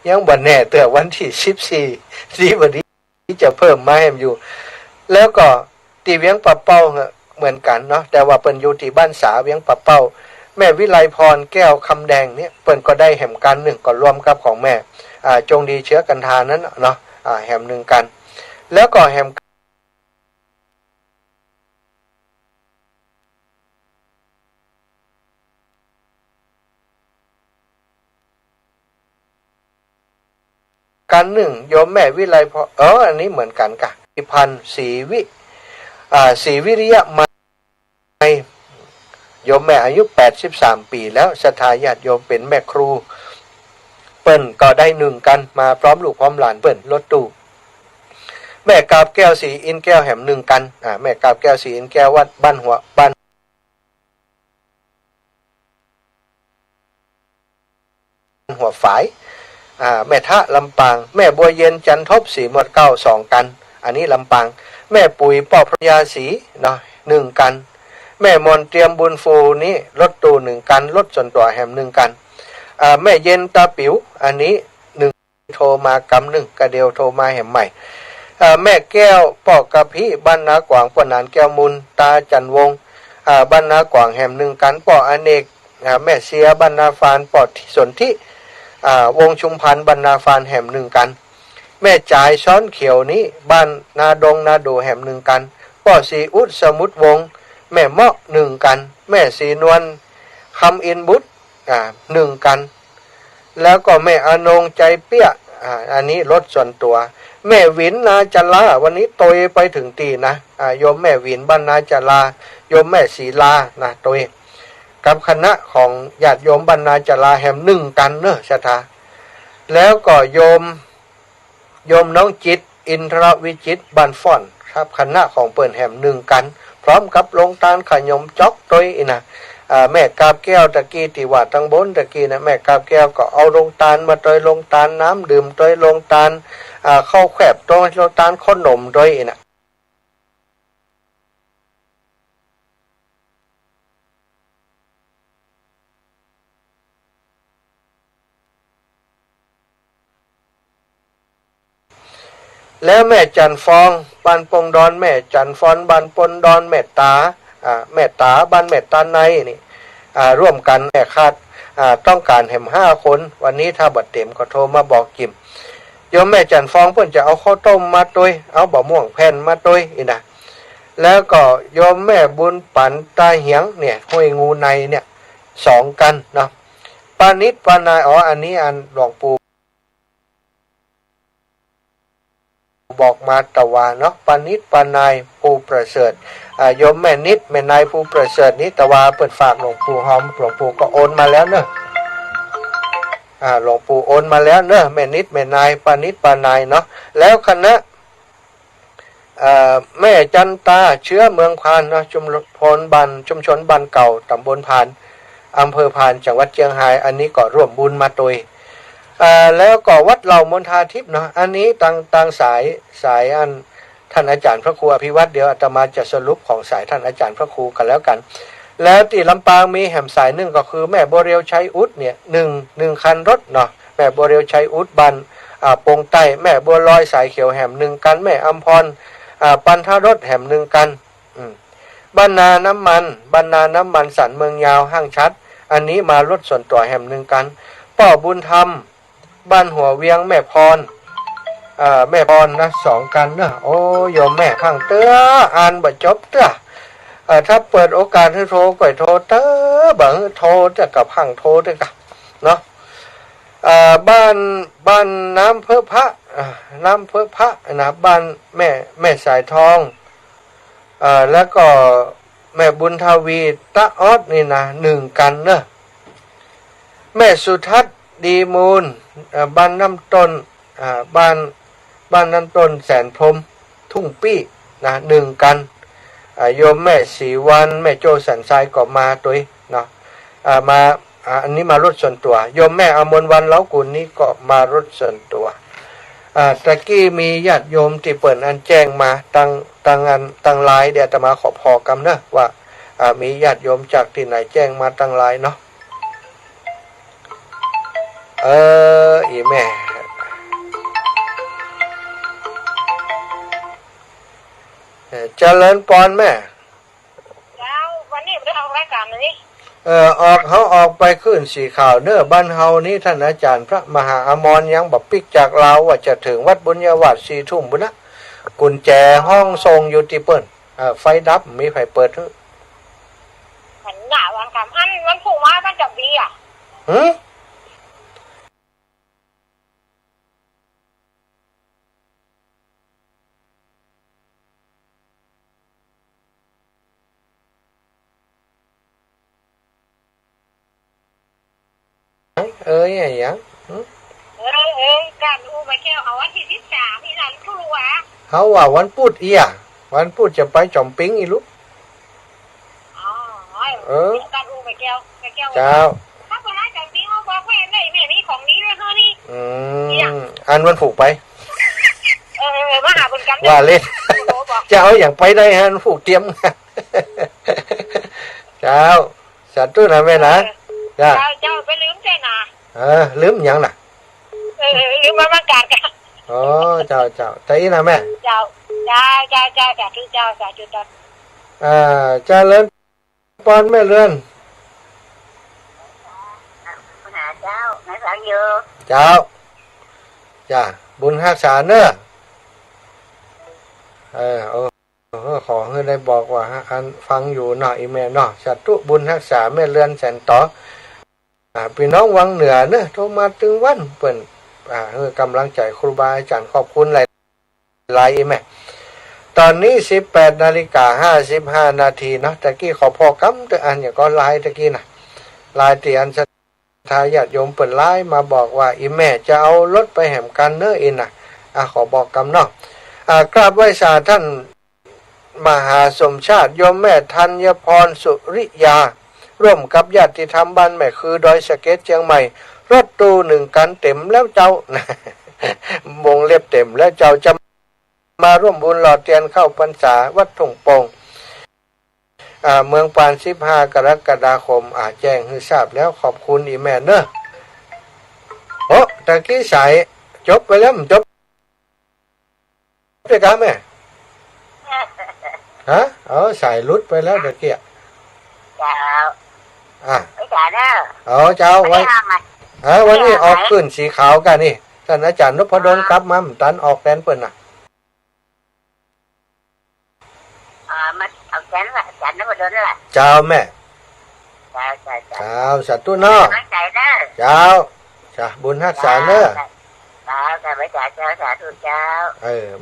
ยังบ่แน่แต่วันที่14ที่วันนี้จะเพิ่มมาให้อยู่แล้วก็ที่เวียงป่าเป้าเหมือนกันเนาะแต่ว่าเปิ้นอยู่ที่บ้านสาเวียงป่าเป้าแม่วิไลพรแก้วคำแดงเนี่ยเปิ้นก็ได้แหมกัน1ก็รวมกับของแม่จงดีเชื้อกันทานั้นเนาะแหม1กันแล้วก็แหมกัน1โยมแม่วิไลพรอันนี้เหมือนกันกะพิพันธ์ศรีวิริยะมาโยมแม่อายุ83 ปีแล้วศรัทธาญาติโยมเป็นแม่ครูเปิ้นก็ได้1 กันมาพร้อมลูกพร้อมหลานเปิ้นรถตู้แม่กาบแก้วสีอินแก้วแหม1 กันแม่กาบแก้วสีอินแก้ววัดบ้านหัวฝายแม่ทะลำปางแม่บัวเย็นจันทบสีหมดเก้า2 กันอันนี้ลำปางแม่ปุ๋ยปอพระยาศรีเนาะ1 กันแม่มนเตรียมบุญฟูนี้รถตู้1 กันรถส่วนตัวแหม1 กันแม่เย็นตาปิ๋วอันนี้1โทรมากำ1กระเดียวโทรมาแหมใหม่แม่แก้วปอกกะพิบ้านนากวางปนานแก้วมุนตาจันวงบ้านนากวางแหม1 กันปออเนกแม่เสียบ้านนาฟานปอสนธิวงชุมพันธ์บรรณาฟานแหม1 กันแม่จ่ายช้อนเขียวนี้บ้านนาดงนาดูแหม1 กันป่อสีอุดสมุทรวงแม่เมาะ1 กันแม่สีนวลคำอินบุตร1 กันแล้วก็แม่อนงใจเปี้ยอันนี้รถส่วนตัวแม่วินนาจลาวันนี้โตยไปถึงตีนะโยมแม่วินบ้านนาจลาโยมแม่ศีลานะโตยกับคณะของญาติโยมบรรณาจลาแหม1 กันเนอะชะตาแล้วก็โยมน้องจิตอินทรวิจิตบันฟ่อนครับคณะของเปิ่นแหม1 กันพร้อมกับลงตาลขยมจ๊อกตัวนะแม่กาบแก้วตะกี้ที่ว่าทั้งบนตะกี้นะแม่กาบแก้วก็เอาลงตาลมาตัวลงตาลน้ำดื่มตัวลงตาลข้าวแคบตัวลงตาลขนมตัวนะ แล้วแม่จันฟองบ้านปงดอนแม่จันฟอนบ้านปนดอนแม่ตาแม่ตาบ้านแม่ตาในนี่ร่วมกันแม่คาดต้องการแหม5 คนวันนี้ถ้าบัดเต็มก็โทรมาบอกกิมโยมแม่จันฟองเพิ่นจะเอาข้าวต้มมาด้วยเอาบะม่วงแผ่นมาด้วยอีนะแล้วก็โยมแม่บุญปันตาเหียงเนี่ยห้วยงูในเนี่ย2 กันเนาะปานิดปานายอันนี้อันหลวงปู่บอกมาตะวาเนาะปานิดปานายผู้ประเสริฐโยมแม่นิดแม่นายผู้ประเสริฐนี้ตะวาเปิดฝากหลวงปู่หอมหลวงปู่ก็โอนมาแล้วเนอะหลวงปู่โอนมาแล้วเนอะแม่นิดแม่นายปานิดปานายเนาะแล้วคณะแม่จันตาเชื้อเมืองพานเนาะชุมชนบ้านเก่าตำบลพานอำเภอพานจังหวัดเชียงรายอันนี้ก็ร่วมบุญมาโดยแล้วก็วัดเหล่ามณฑาทิพย์เนาะอันนี้ต่างสายอันท่านอาจารย์พระครูอภิวัตรเดี๋ยวอาตมาจะสรุปของสายท่านอาจารย์พระครูกันแล้วกันแล้วที่ลำปางมีแห่มสายหนึ่งก็คือแม่บัวเรียวชัยอุดเนี่ยหนึ่งคันรถเนาะแม่บัวเรียวชัยอุดบันปงใต้แม่บัวลอยสายเขียวแห่ม1 กันแม่อัมพรปันทรถแห่ม1 กันบ้านนาน้ำมันสันเมืองยาวห้างชัดอันนี้มารถส่วนตัวแห่ม1 กันป่อบุญธรรมบ้านหัวเวียงแม่พรนะ2 กันนะโอ้ยอมแม่พังเตื้ออ่านบ่จบเตื้อถ้าเปิดโอกาสให้โทรก็โทรเต้อบังโทรจะกับพังโทรด้วยกันเนาะบ้านน้ำเพื่อพระนะบ้านแม่สายทองแล้วก็แม่บุญทวีตะออดนี่นะ1 กันเนอะแม่สุทัศน์ดีมูลบ้านน้ำต้นบ้านน้ำต้นแสนพรมทุ่งปี้นะ1 กันโยมแม่ศรีวันแม่โจสันทรายก็มาตัวเนาะมาอันนี้มารถส่วนตัวโยมแม่อมรวันเล้ากุลนี้ก็มารถส่วนตัวตะกี้มีญาติโยมที่เปิดอันแจ้งมาตั้งไลน์เดี๋ยวอาตมาขอพอกำนะว่ามีญาติโยมจากที่ไหนแจ้งมาตั้งไลน์เนาะอีแม่เจริญปอนแม่แล้ววันนี้ได้ออกรายการเลยเขาออกไปขึ้นสีข่าวเนื้อบ้านเฮานี้ท่านอาจารย์พระมหาอมรยังบอกปิกจากเราว่าจะถึงวัดบุญญาวาส4 ทุ่มบุญนะกุญแจห้องทรงอยู่ที่เปิ้นไฟดับมีไฟเปิดหันหน้าวันคำอันวันผูกไม้มันจับดีอย่างยังการอูไปแก้วเอาวันที่13นี่นั่นครูเขาว่าวันพุธวันพุธจะไปจอมปิ้งอีลูกการอูไปแก้วเจ้าถ้าคนนั้นจอมปิ้งเขาบอกแม่มีของนี้ด้วยเฮ้นี่อันวันผูกไปมาหาบนกันว่าเล่นจะเอาอย่างไปได้ฮะผูกเตรียมเจ้าสัตว์ตัวนะแม่นะเจ้าไปลืมใจนะลืมยังน่ะลืมมาประกาศกันเจ้าแต่อีนะแม่เจ้าสาธุเจ้าเลินปอนแม่เลื่อนเจ้าไม่ฟังอยู่จ้าบุญรักษาเนอะขอให้ได้บอกว่าอันฟังอยู่หน่อยอีแม่เนาะสัตุบุญรักษาแม่เลื่อนแสนต่อพี่น้องวังเหนือเนอะโทรมาถึงวันเปิ่นกำลังใจครูบาอาจารย์ขอบคุณหลายแม่ตอนนี้ 18:55 นาทีเนาะตะกี้ขอพอกำตัวอันอย่างก็ไลน์ตะกี้นะไลน์ที่อันทายาทโยมเปิดไลน์มาบอกว่าอีแม่จะเอารถไปแห่มกันเนอะอินนะขอบอกกำเนาะกราบไหว้สาท่านมหาสมชาติโยมแม่ธัญพรสุริยาร่วมกับญาติธรรมบ้านแม่คือดอยสะเก็ดเชียงใหม่รถตู้1 กันเต็มแล้วเจ้าวงเล็บเต็มแล้วเจ้าจะมาร่วมบุญหล่อเทียนเข้าพรรษาวัดทุ่งโป่งเมืองปาน15 กรกฎาคมแจ้งให้ทราบแล้วขอบคุณอีแม่เนอะตะกี้สายจบไปแล้วจบ ด้วยกันแม่ฮะสายรุดไปแล้วเด็กเกี้ย เจ้า อ่ะ ไม่จ่ายเด้อ เจ้าไว้ ไม่ห้ามไหม วันนี้ออกขึ้นสีขาวกันนี่ท่านอาจารย์นพดลกลับมาตันออกแตนเปิ้นน่ะ มาเอาแขนละแขนนั่นมาโดนละ เจ้าแม่ เจ้าเจ้าเจ้า เจ้าสัตว์ตุนอก ไม่จ่ายเด้อ เจ้าจ้าบุญฮักษาเนอะ เจ้าแต่ไม่จ่ายเจ้าสาธุเจ้า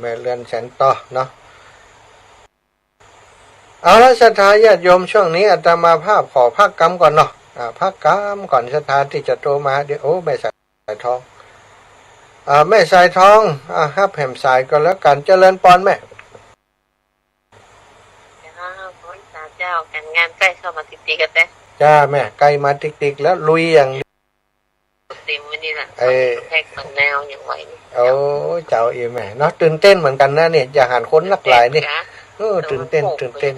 แม่เรือนแสนต่อเนาะเอาละศรัทธาญาติโยมช่วงนี้อาตมาภาพขอพักกรรมก่อนเนาะพักกรรมก่อนศรัทธาที่จะโตมาเดี๋ยวแม่สายทองแม่สายทองฮับแหมสายก็แล้วกันเจริญปอนแม่ เจ้าการงานใกล้เข้ามาติดกันแต่ จ้าแม่ไกลมาติ๊กๆแล้วลุยอย่าง เต็มวันนี้แหละแท็กมันแนวอย่างไหวนี่ โอ้เจ้าอีแม่เนาะตื่นเต้นเหมือนกันนะเนี่ยอย่าหันคนหลักหลายนี่ตื่นเต้น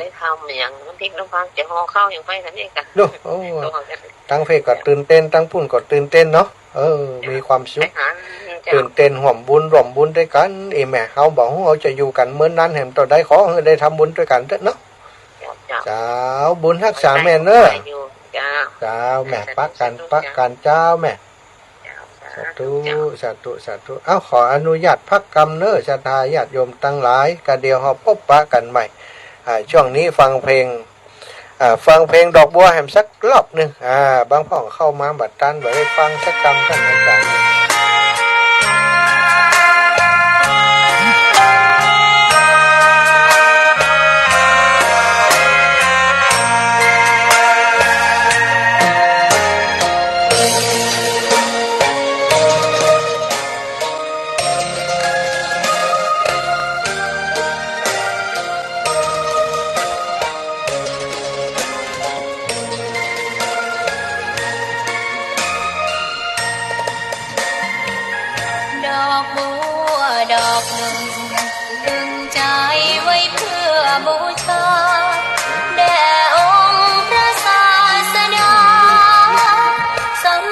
ได้ทำอย่างน้ำพริกน้ำพังจะห่อข้าวอย่างไปกันนี่กัน ดูตั้งเพศก็ตื่นเต้นตั้งพุ่นก็ตื่นเต้นเนาะมีความสุขตื่นเต้นห่วมบุญด้วยกันอีแม่เขาบอกว่าเขาจะอยู่กันเหมือนนั้นเห็นต่อได้ขอให้ได้ทำบุญด้วยกันเถอะเนาะเจ้าบุญรักษาแม่เนอะเจ้าแม่ปักกันเจ้าแม่สาธุขออนุญาตพักกรรมเนอะศรัทธาญาติโยมตั้งหลายกะเดียวเราพบปะกันใหม่ช่วงนี้ฟังเพลงดอกบัวแหมสักรอบหนึ่งบางพ่อเข้ามาบัดตันแบบได้ฟังสักกรรมท่านอาจารย์ดอกบัวดอกหนึ่งตึงใจไว้เพื่อบูชาแด่องค์พระศาสดาสัม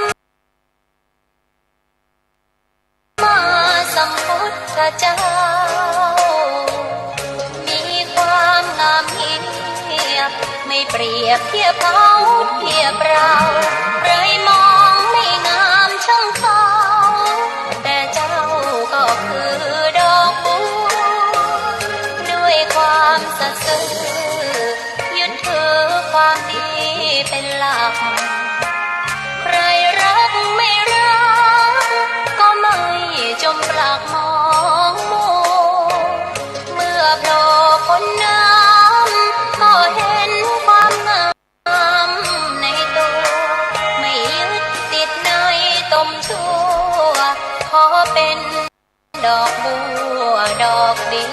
มาสัมพุทธเจ้ามีความงามยิ่งไม่เปรียบเทียบเขาเทียบเราใครมองไม่งามช่างเขาแต่เจ้าก็คือดอกบัวด้วยความสัตย์ซื่อยึดถือความดีเป็นหลักใครรักไม่รักก็ไม่จมปลักมองมัวเมื่อโผล่พ้นน้ำก็เห็นความงามในตัวไม่ยึดติดในตมชั่วขอเป็นดอกบัวดอกดี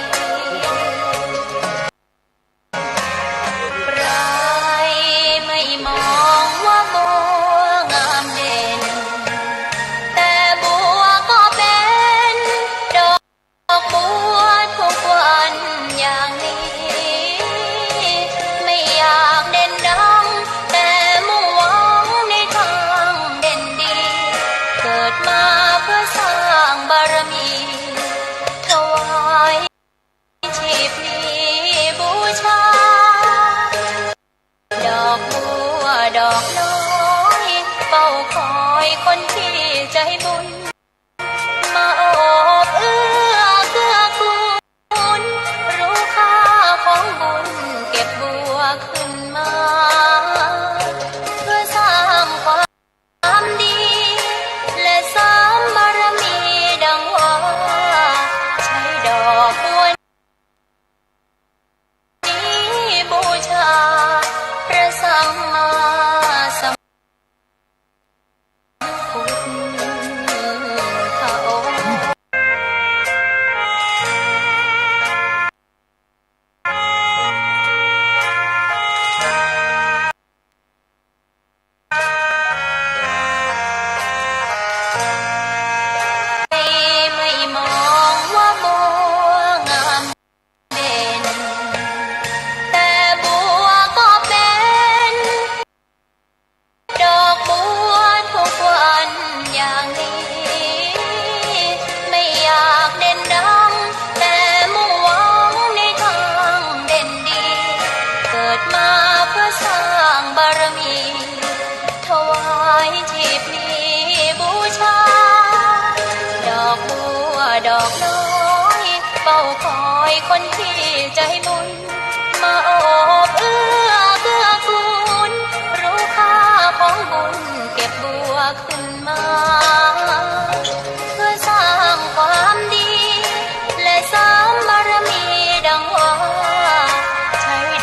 ใครไม่มองว่าบั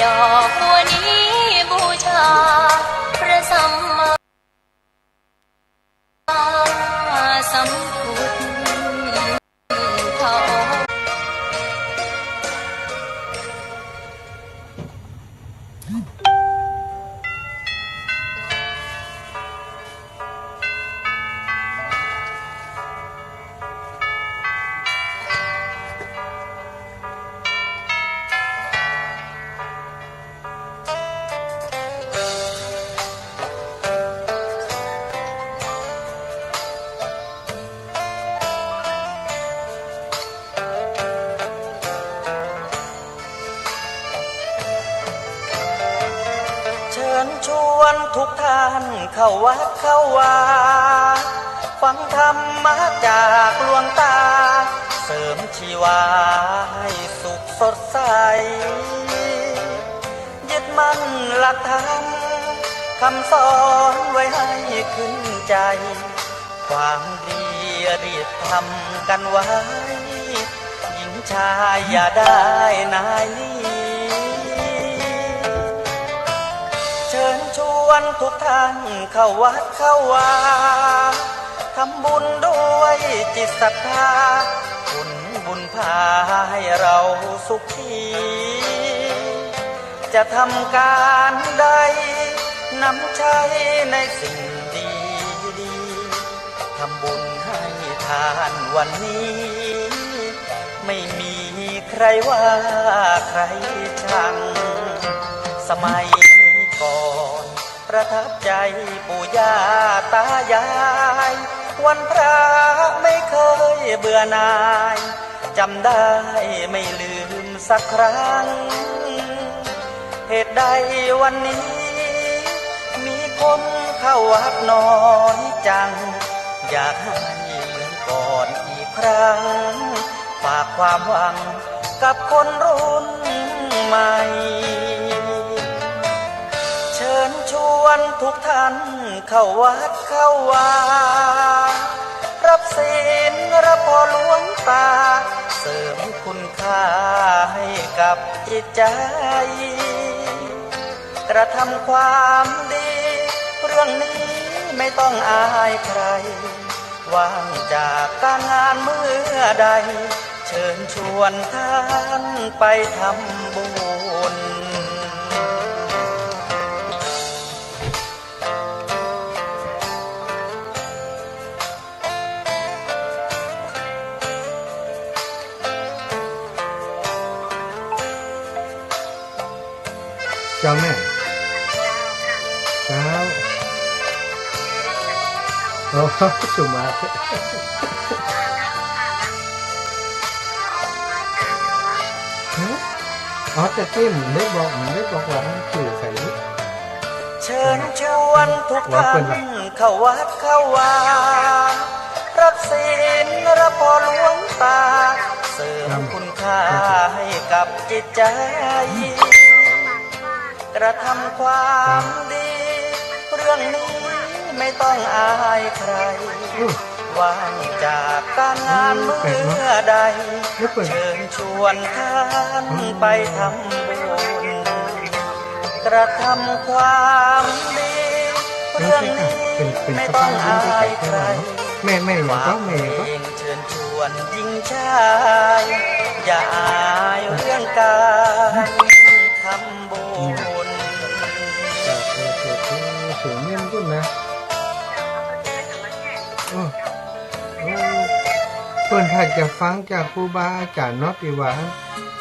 ดอกบัวนี้บูชาพระสัมมาสัมพุทธองค์ เชิญชวนทุกท่านเข้าวัดเข้าวาฟังธรรมะจากหลวงตา เสริมชีวาให้สุขสดใส ยึดมั่นหลักธรรมคำสอนไว้ให้ขึ้นใจ ความดีรีบทำกันไว้ หญิงชายอย่าได้นายนี้ เชิญชวนทุกท่านเข้าวัดเข้าวาทำบุญด้วยจิตศรัทธาผลบุญพาให้เราสุขีจะทำการใดนำใช้ในสิ่งดีดีทำบุญให้ทานวันนี้ ไม่มีใครว่าใครชังสมัยก่อนประทับใจปู่ย่าตายายวันพระไม่เคยเบื่อหน่ายจำได้ไม่ลืมสักครั้งเหตุใดวันนี้มีคนเข้าวัดน้อยจังอยากให้เหมือนก่อนอีกครั้งฝากความหวังกับคนรุ่นใหม่เชิญชวนทุกท่านเข้าวัดเข้าวารับศีลรับพรหลวงตาเสริมคุณค่าให้กับจิตใจกระทำความดีเรื่องนี้ไม่ต้องอายใครว่างจากการงานเมื่อใดเชิญชวนท่านไปทำบุญเจ้าแม่เจ้าโอ้สุมาอ๋อแต่ที่มันได้บอกว่ามันคือใครรู้ เชิญชวนทุกท่านเข้าวัดเข้าวารับศีลรับพรหลวงตาเสริมคุณค่าให้กับจิตใจกระทำความดีเรื่องนี้ไม่ต้องอายใครว่างจากการงานเมื่อใดเชิญชวนท่านไปทำบุญกระทำความดีเรื่องนี้ไม่ต้องอายใคร แม่อย่างก็แม่ก็ เชิญชวนหญิงชายอย่าอายเรื่องการทำบุญสูงเงี้ยกุ้นนะเพื่อนถ้าจะฟังจากครูบาอาจารย์เนาะที่ว่า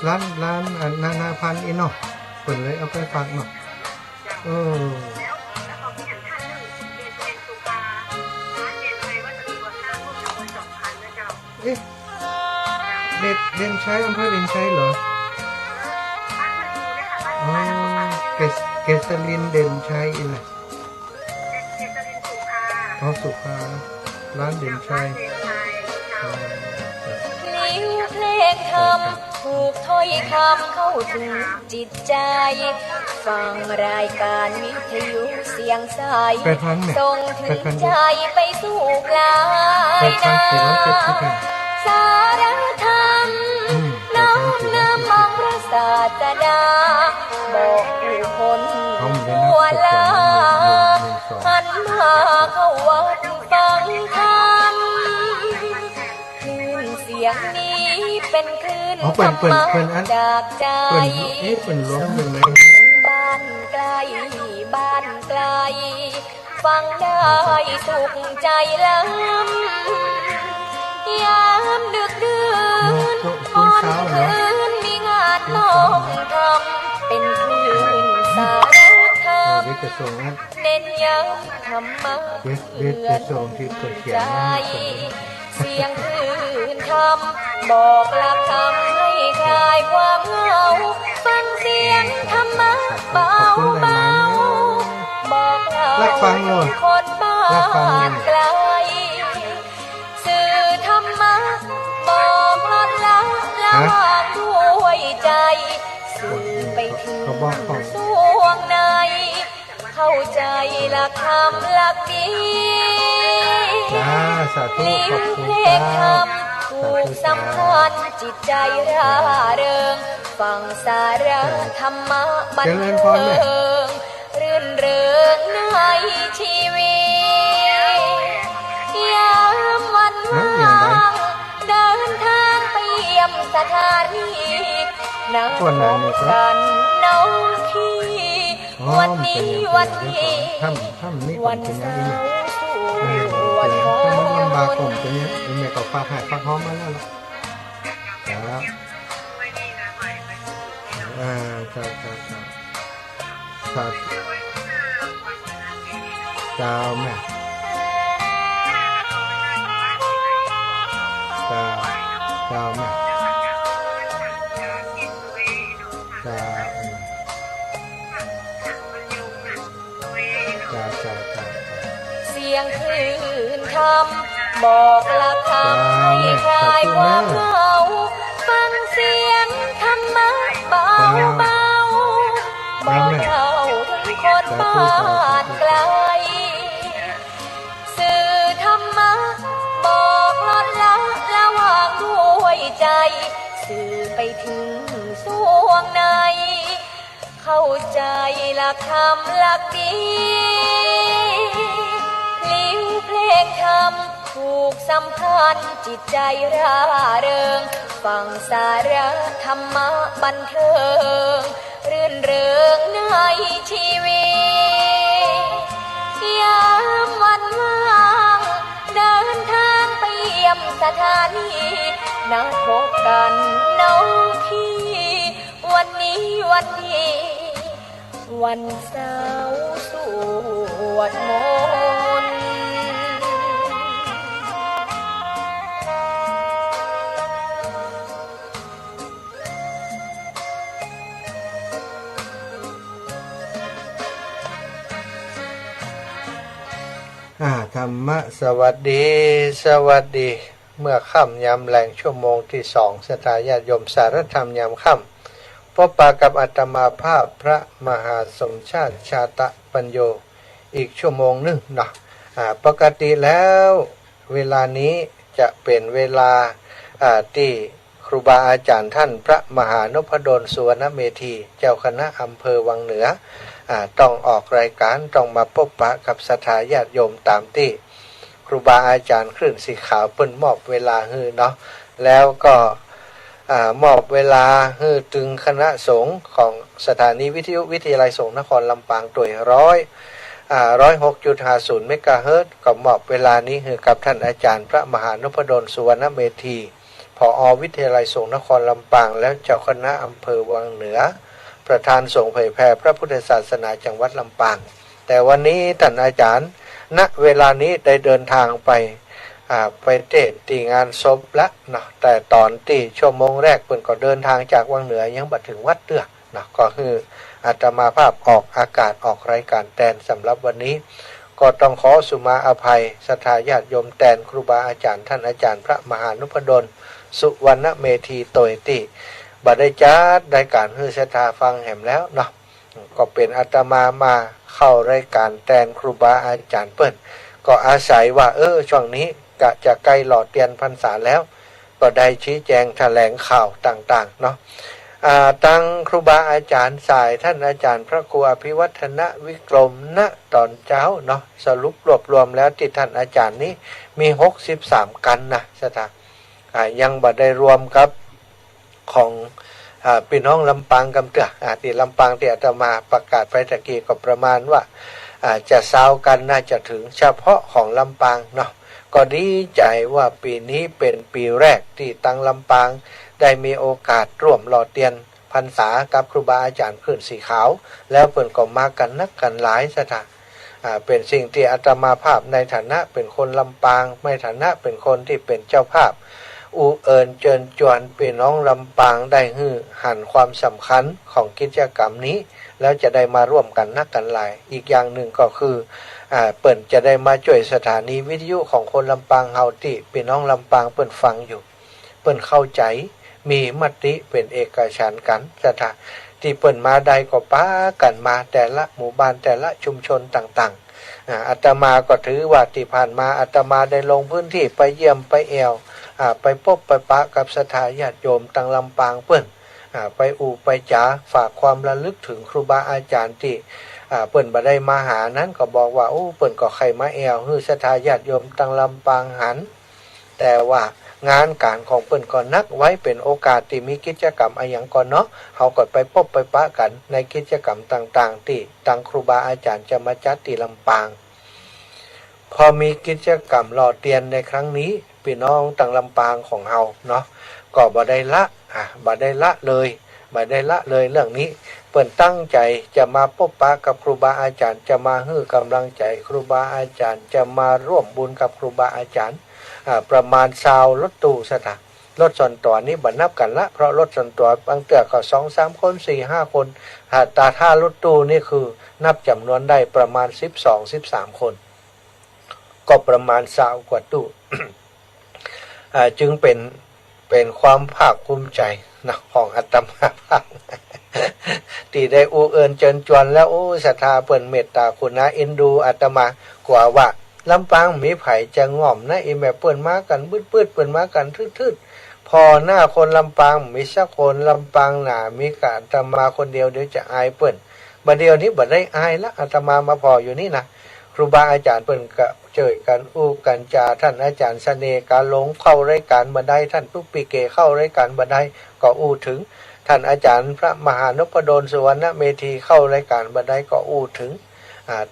ร้านนานาพันธ์อีเนาะเพื่อนเลยเอาไปฟังเนาะเอ๊ะเด่นชัยอำเภอเด่นชัยเหรออ๋อเกษรินเด่นชัยอีน่ะอ๋อสุภาร้านเด่นชัยนิ้วเพลงธรรมถูกถ้อยคำเข้าถึงจิตใจฟังรายการวิทยุเสียงใสส่งถึงใจไปสู่ปลายนาสารธรรมน้อมนำมองพระศาสดาบอก เข้าวัดฟังธรรมคลื่นเสียงนี้เป็นคลื่นธรรมะจากใจเป็นร้องยังไงบ้านไกลบ้านไกลฟังได้สุขใจล้ำยามดึกดื่นก่อนคืนมีงานต้องทำเป็นคลื่นสารธรรมเน้นย้ำธรรมะเพื่อนใจเสียงคลื่นธรรมบอกหลักธรรมให้คลายความเหงาฟังเสียงธรรมะเบาเบาบอกเล่าคนบ้านไกลสื่อธรรมะบอกลดละละวางด้วยใจสื่อไปถึงสวงในเข้าใจหลักธรรมหลักดีลิ้มเพลงธรรมถูกสัมพันธ์จิตใจร่าเริงฟังสาระธรรมะบันเทิงรื่นเริงในชีวิตยามวันว่างเดินทางไปเยี่ยมสถานีนัดพบกันน้องที่วันนี้วันนี้วันเสาร์วันฮอร์โมนเป็นแม่ก็ฝากหายฝากหอมมาแล้วล่ะครับครับเจ้าแม่เจ้าแม่เจ้าเสียงคลื่นธรรมบอกหลักธรรมให้คลายความเหงาฟังเสียงธรรมะเบาเบาบอกเล่าถึงคนบ้านไกลสื่อธรรมะบอกลดละละวางด้วยใจสื่อไปถึงสวงในเข้าใจหลักธรรมหลักดีลิ้วเพลงธรรมถูกสัมพันธ์จิตใจร่าเริงฟังสาระธรรมะบันเทิงรื่นเริงในชีวิตยามวันว่างเดินทางไปเยี่ยมสถานีนัดพบกันน้องที่วันนี้วันนี้วันเสาร์สวดมนต์ธรรมะสวัสดีสวัสดีเมื่อค่ำยามแรงชั่วโมงที่2ศรัทธาญาติโยมสารธรรมยามค่ำพบปะกับอาตมาภาพพระมหาสมชาติชาตะปัญโยอีกชั่วโมงนึงเนาะปกติแล้วเวลานี้จะเป็นเวลาที่ครูบาอาจารย์ท่านพระมหานพดลสุวรรณเมธีเจ้าคณะอำเภอวังเหนือต้องออกรายการต้องมาพบปะกับศรัทธาญาติโยมตามที่ครูบาอาจารย์คลื่นสีขาวเปิ้นมอบเวลาให้เนาะแล้วก็มอบเวลาให้ถึงคณะสงฆ์ของสถานีวิทยาลัยสงฆ์นครลำปางตัว106.50 เมกะเฮิรตซ์ก็มอบเวลานี้ให้กับท่านอาจารย์พระมหานพดลสุวรรณเมธีผอ.วิทยาลัยสงฆ์นครลำปางแล้วเจ้าคณะอำเภอวังเหนือประธานสงฆ์เผยแผ่พระพุทธศาสนาจังหวัดลำปางแต่วันนี้ท่านอาจารย์ณเวลานี้ได้เดินทางไปเทศน์ที่งานศพละเนาะแต่ตอนที่ชั่วโมงแรกเพิ่นก็เดินทางจากวังเหนือยังบ่ถึงวัดเตือกเนาะก็คืออาตมาภาพออกอากาศออกรายการแทนสำหรับวันนี้ก็ต้องขอสุมาอภัยศรัทธาญาติโยมแทนครูบาอาจารย์ท่านอาจารย์พระมหานพดลสุวรรณเมธีโตยติบัดได้จัดรายการให้ศรัทธาฟังแหมแล้วเนาะก็เป็นอาตมาเข้ารายการแทนครูบาอาจารย์เปิ้นก็อาศัยว่าช่วงนี้ก็จะใกล้หลอดเตียนพรรษาแล้วก็ได้ชี้แจงแถลงข่าวต่างๆเนาะ ตั้งครูบาอาจารย์สายท่านอาจารย์พระครูอภิวัฒนวิกรมณตอนเช้าเนาะสรุปรวบรวมแล้วที่ท่านอาจารย์นี้มี63กันนะสถายังบ่ได้รวมกับของพี่น้องลำปางกำเตือที่ลำปางที่อาตมาประกาศไปตะกี้ก็ประมาณว่าจะ20กันน่าจะถึงเฉพาะของลำปางเนาะก็ดีใจว่าปีนี้เป็นปีแรกที่ตั้งลำปางได้มีโอกาสร่วมหล่อเทียนพรรษากับครูบาอาจารย์ขึ้นสีขาวแล้วเปิ่นก็มากันนักกันหลายสถานเป็นสิ่งที่อาตมาภาพในฐานะเป็นคนลำปางไม่ฐานะเป็นคนที่เป็นเจ้าภาพอูเอิญเจิญจวนพี่น้องลำปางได้หันความสำคัญของกิจกรรมนี้แล้วจะได้มาร่วมกันนักกันหลายอีกอย่างหนึ่งก็คือเปิ่นจะได้มาช่วยสถานีวิทยุของคนลำปางเฮาที่พี่น้องลำปางเปิ่นฟังอยู่เปิ่นเข้าใจมีมติเป็นเอกฉันท์กันสถานที่เปิ่นมาใดก็ป้ากันมาแต่ละหมู่บ้านแต่ละชุมชนต่างๆอาตมาก็ถือว่าที่ผ่านมาอาตมาได้ลงพื้นที่ไปเยี่ยมไปแอวไปพบไปปะกับศรัทธาญาติโยมตังลำปางเปิ้นไปไปจ๋าฝากความระลึกถึงครูบาอาจารย์ที่เปิ้นบ่ได้มาหานั้นก็บอกว่าโอ้เปิ้นก็ใครมาแอวฮือศรัทธาญาติโยมตังลำปางหันแต่ว่างานการของเปิ้นก็นักไว้เป็นโอกาสที่มีกิจกรรมอะไรอย่างก่อนเนาะเฮาก็ไปพบไปปะกันในกิจกรรมต่างๆที่ตังครูบาอาจารย์จะมาจัดที่ลำปางพอมีกิจกรรมหล่อเทียนในครั้งนี้พี่น้องตังลำปางของเฮาเนาะก็บ่ได้ละเลยเรื่องนี้เปิ้นตั้งใจจะมาพบปะกับครูบาอาจารย์จะมาให้กำลังใจครูบาอาจารย์จะมาร่วมบุญกับครูบาอาจารย์ประมาณ20รถตู้สถานรถส่วนตัวนี้บ่นับกันละเพราะรถส่วนตัวบางเตื้อก็ 2-3 คน 4-5 คนแต่ถ้ารถตู้นี่คือนับจำนวนได้ประมาณ12-13 คนก็ประมาณ20กว่าตู้ จึงเป็นความภาคภูมิใจนะของอาตมาภาพ ที่ได้อูเอิญเจิญจวนแล้วโอ้ศรัทธาเปิ้นเมตตาคุณนะเอ็นดูอาตมากว่าว่าลำปางมีไผจะง่อมนะอีแม่เปิ้นมากันบืดเปิ้นมากันทืดๆพอหน้าคนลำปางมีสักคนลำปางหนามีกะอาตมาคนเดียวเดี๋ยวจะอายเปิ้นบัดเดียวนี้บ่ได้อายละอาตมามาพออยู่นี่นะครูบาอาจารย์เปิ้นก็เจอกันอู้กันจาท่านอาจารย์เสน่ห์การลงเข้ารายการบันไดท่านปุ๊กปีเกเข้ารายการบันไดก็อู้ถึงท่านอาจารย์พระมหานพดลสุวรรณเมธีเข้ารายการบันไดก็อู้ถึง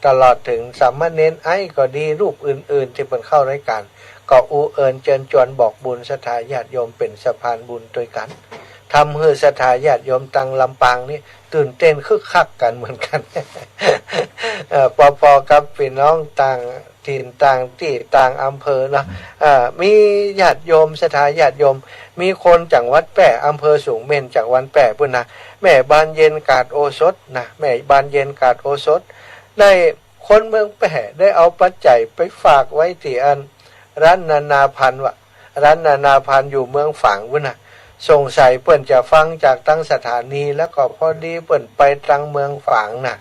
ตลอดถึงสามเณรไอ้ก็ดีรูปอื่นๆที่เปิ้นเข้ารายการก็อู้เอิญเจิญจวนบอกบุญศรัทธาญาติโยมเป็นสะพานบุญด้วยกันทำให้ศรัทธาญาติโยมตังลำปางนี่ตื่นเต้นคึกคักกันเหมือนกัน พอๆกับพี่น้องต่างถิ่นต่างที่ต่างอำเภอนะมีญาติโยมศรัทธาญาติโยมมีคนจากวัดแปะอำเภอสูงเม่นจากวันแปะพุ่นนะแม่บานเย็นกาดโอสถนะแม่บานเย็นกาดโอสถได้คนเมืองแปะได้เอาปัจจัยไปฝากไว้ที่อันร้านนานาพันธ์วะร้านนานาพันธ์อยู่เมืองฝางพุ่นนะสงสัยเปิ้นจะฟังจากตั้งสถานีแล้วก็พอดีเปิ้นไปตั้งเมืองฝางนะ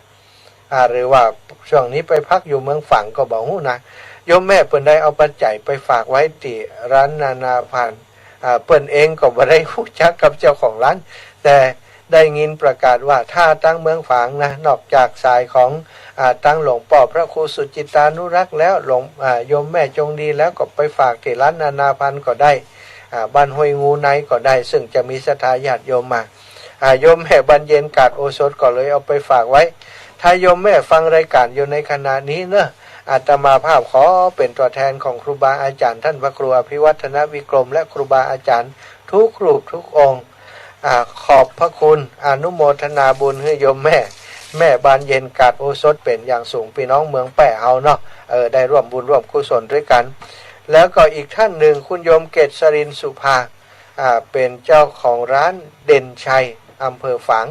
หรือว่าช่วงนี้ไปพักอยู่เมืองฝางก็บอกหู้นะโยมแม่เปิ้นได้เอาปัจจัยไปฝากไว้ที่ร้านนานาพันธ์เปิ้นเองก็บ่ได้รู้จักกับเจ้าของร้านแต่ได้ยินประกาศว่าถ้าตั้งเมืองฝางนะนอกจากสายของตั้งหลวงพ่อพระครูสุจิตานุรักษ์แล้วหลวงโยมแม่จงดีแล้วก็ไปฝากที่ร้านนานาพันธ์ก็ได้บ้านห้วยงูในก็ได้ซึ่งจะมีศรัทธาญาติโยมมาโยมแม่บรรเย็นกาดโอสถก็เลยเอาไปฝากไว้ถ้าโยมแม่ฟังรายการอยู่ในขณะนี้เนอะอาตมาภาพขอเป็นตัวแทนของครูบาอาจารย์ท่านพระครูอภิวัฒนวิกรมและครูบาอาจารย์ทุกรูปทุกองค์ขอบพระคุณอนุโมทนาบุญให้โยมแม่บานเย็นกาดโอสถเป็นอย่างสูงพี่น้องเมืองแปะเอาเนาะได้ร่วมบุญร่วมกุศลด้วยกันแล้วก็อีกท่านหนึ่งคุณโยมเกษรินสุภาเป็นเจ้าของร้านเด่นชัยอำเภอฝาง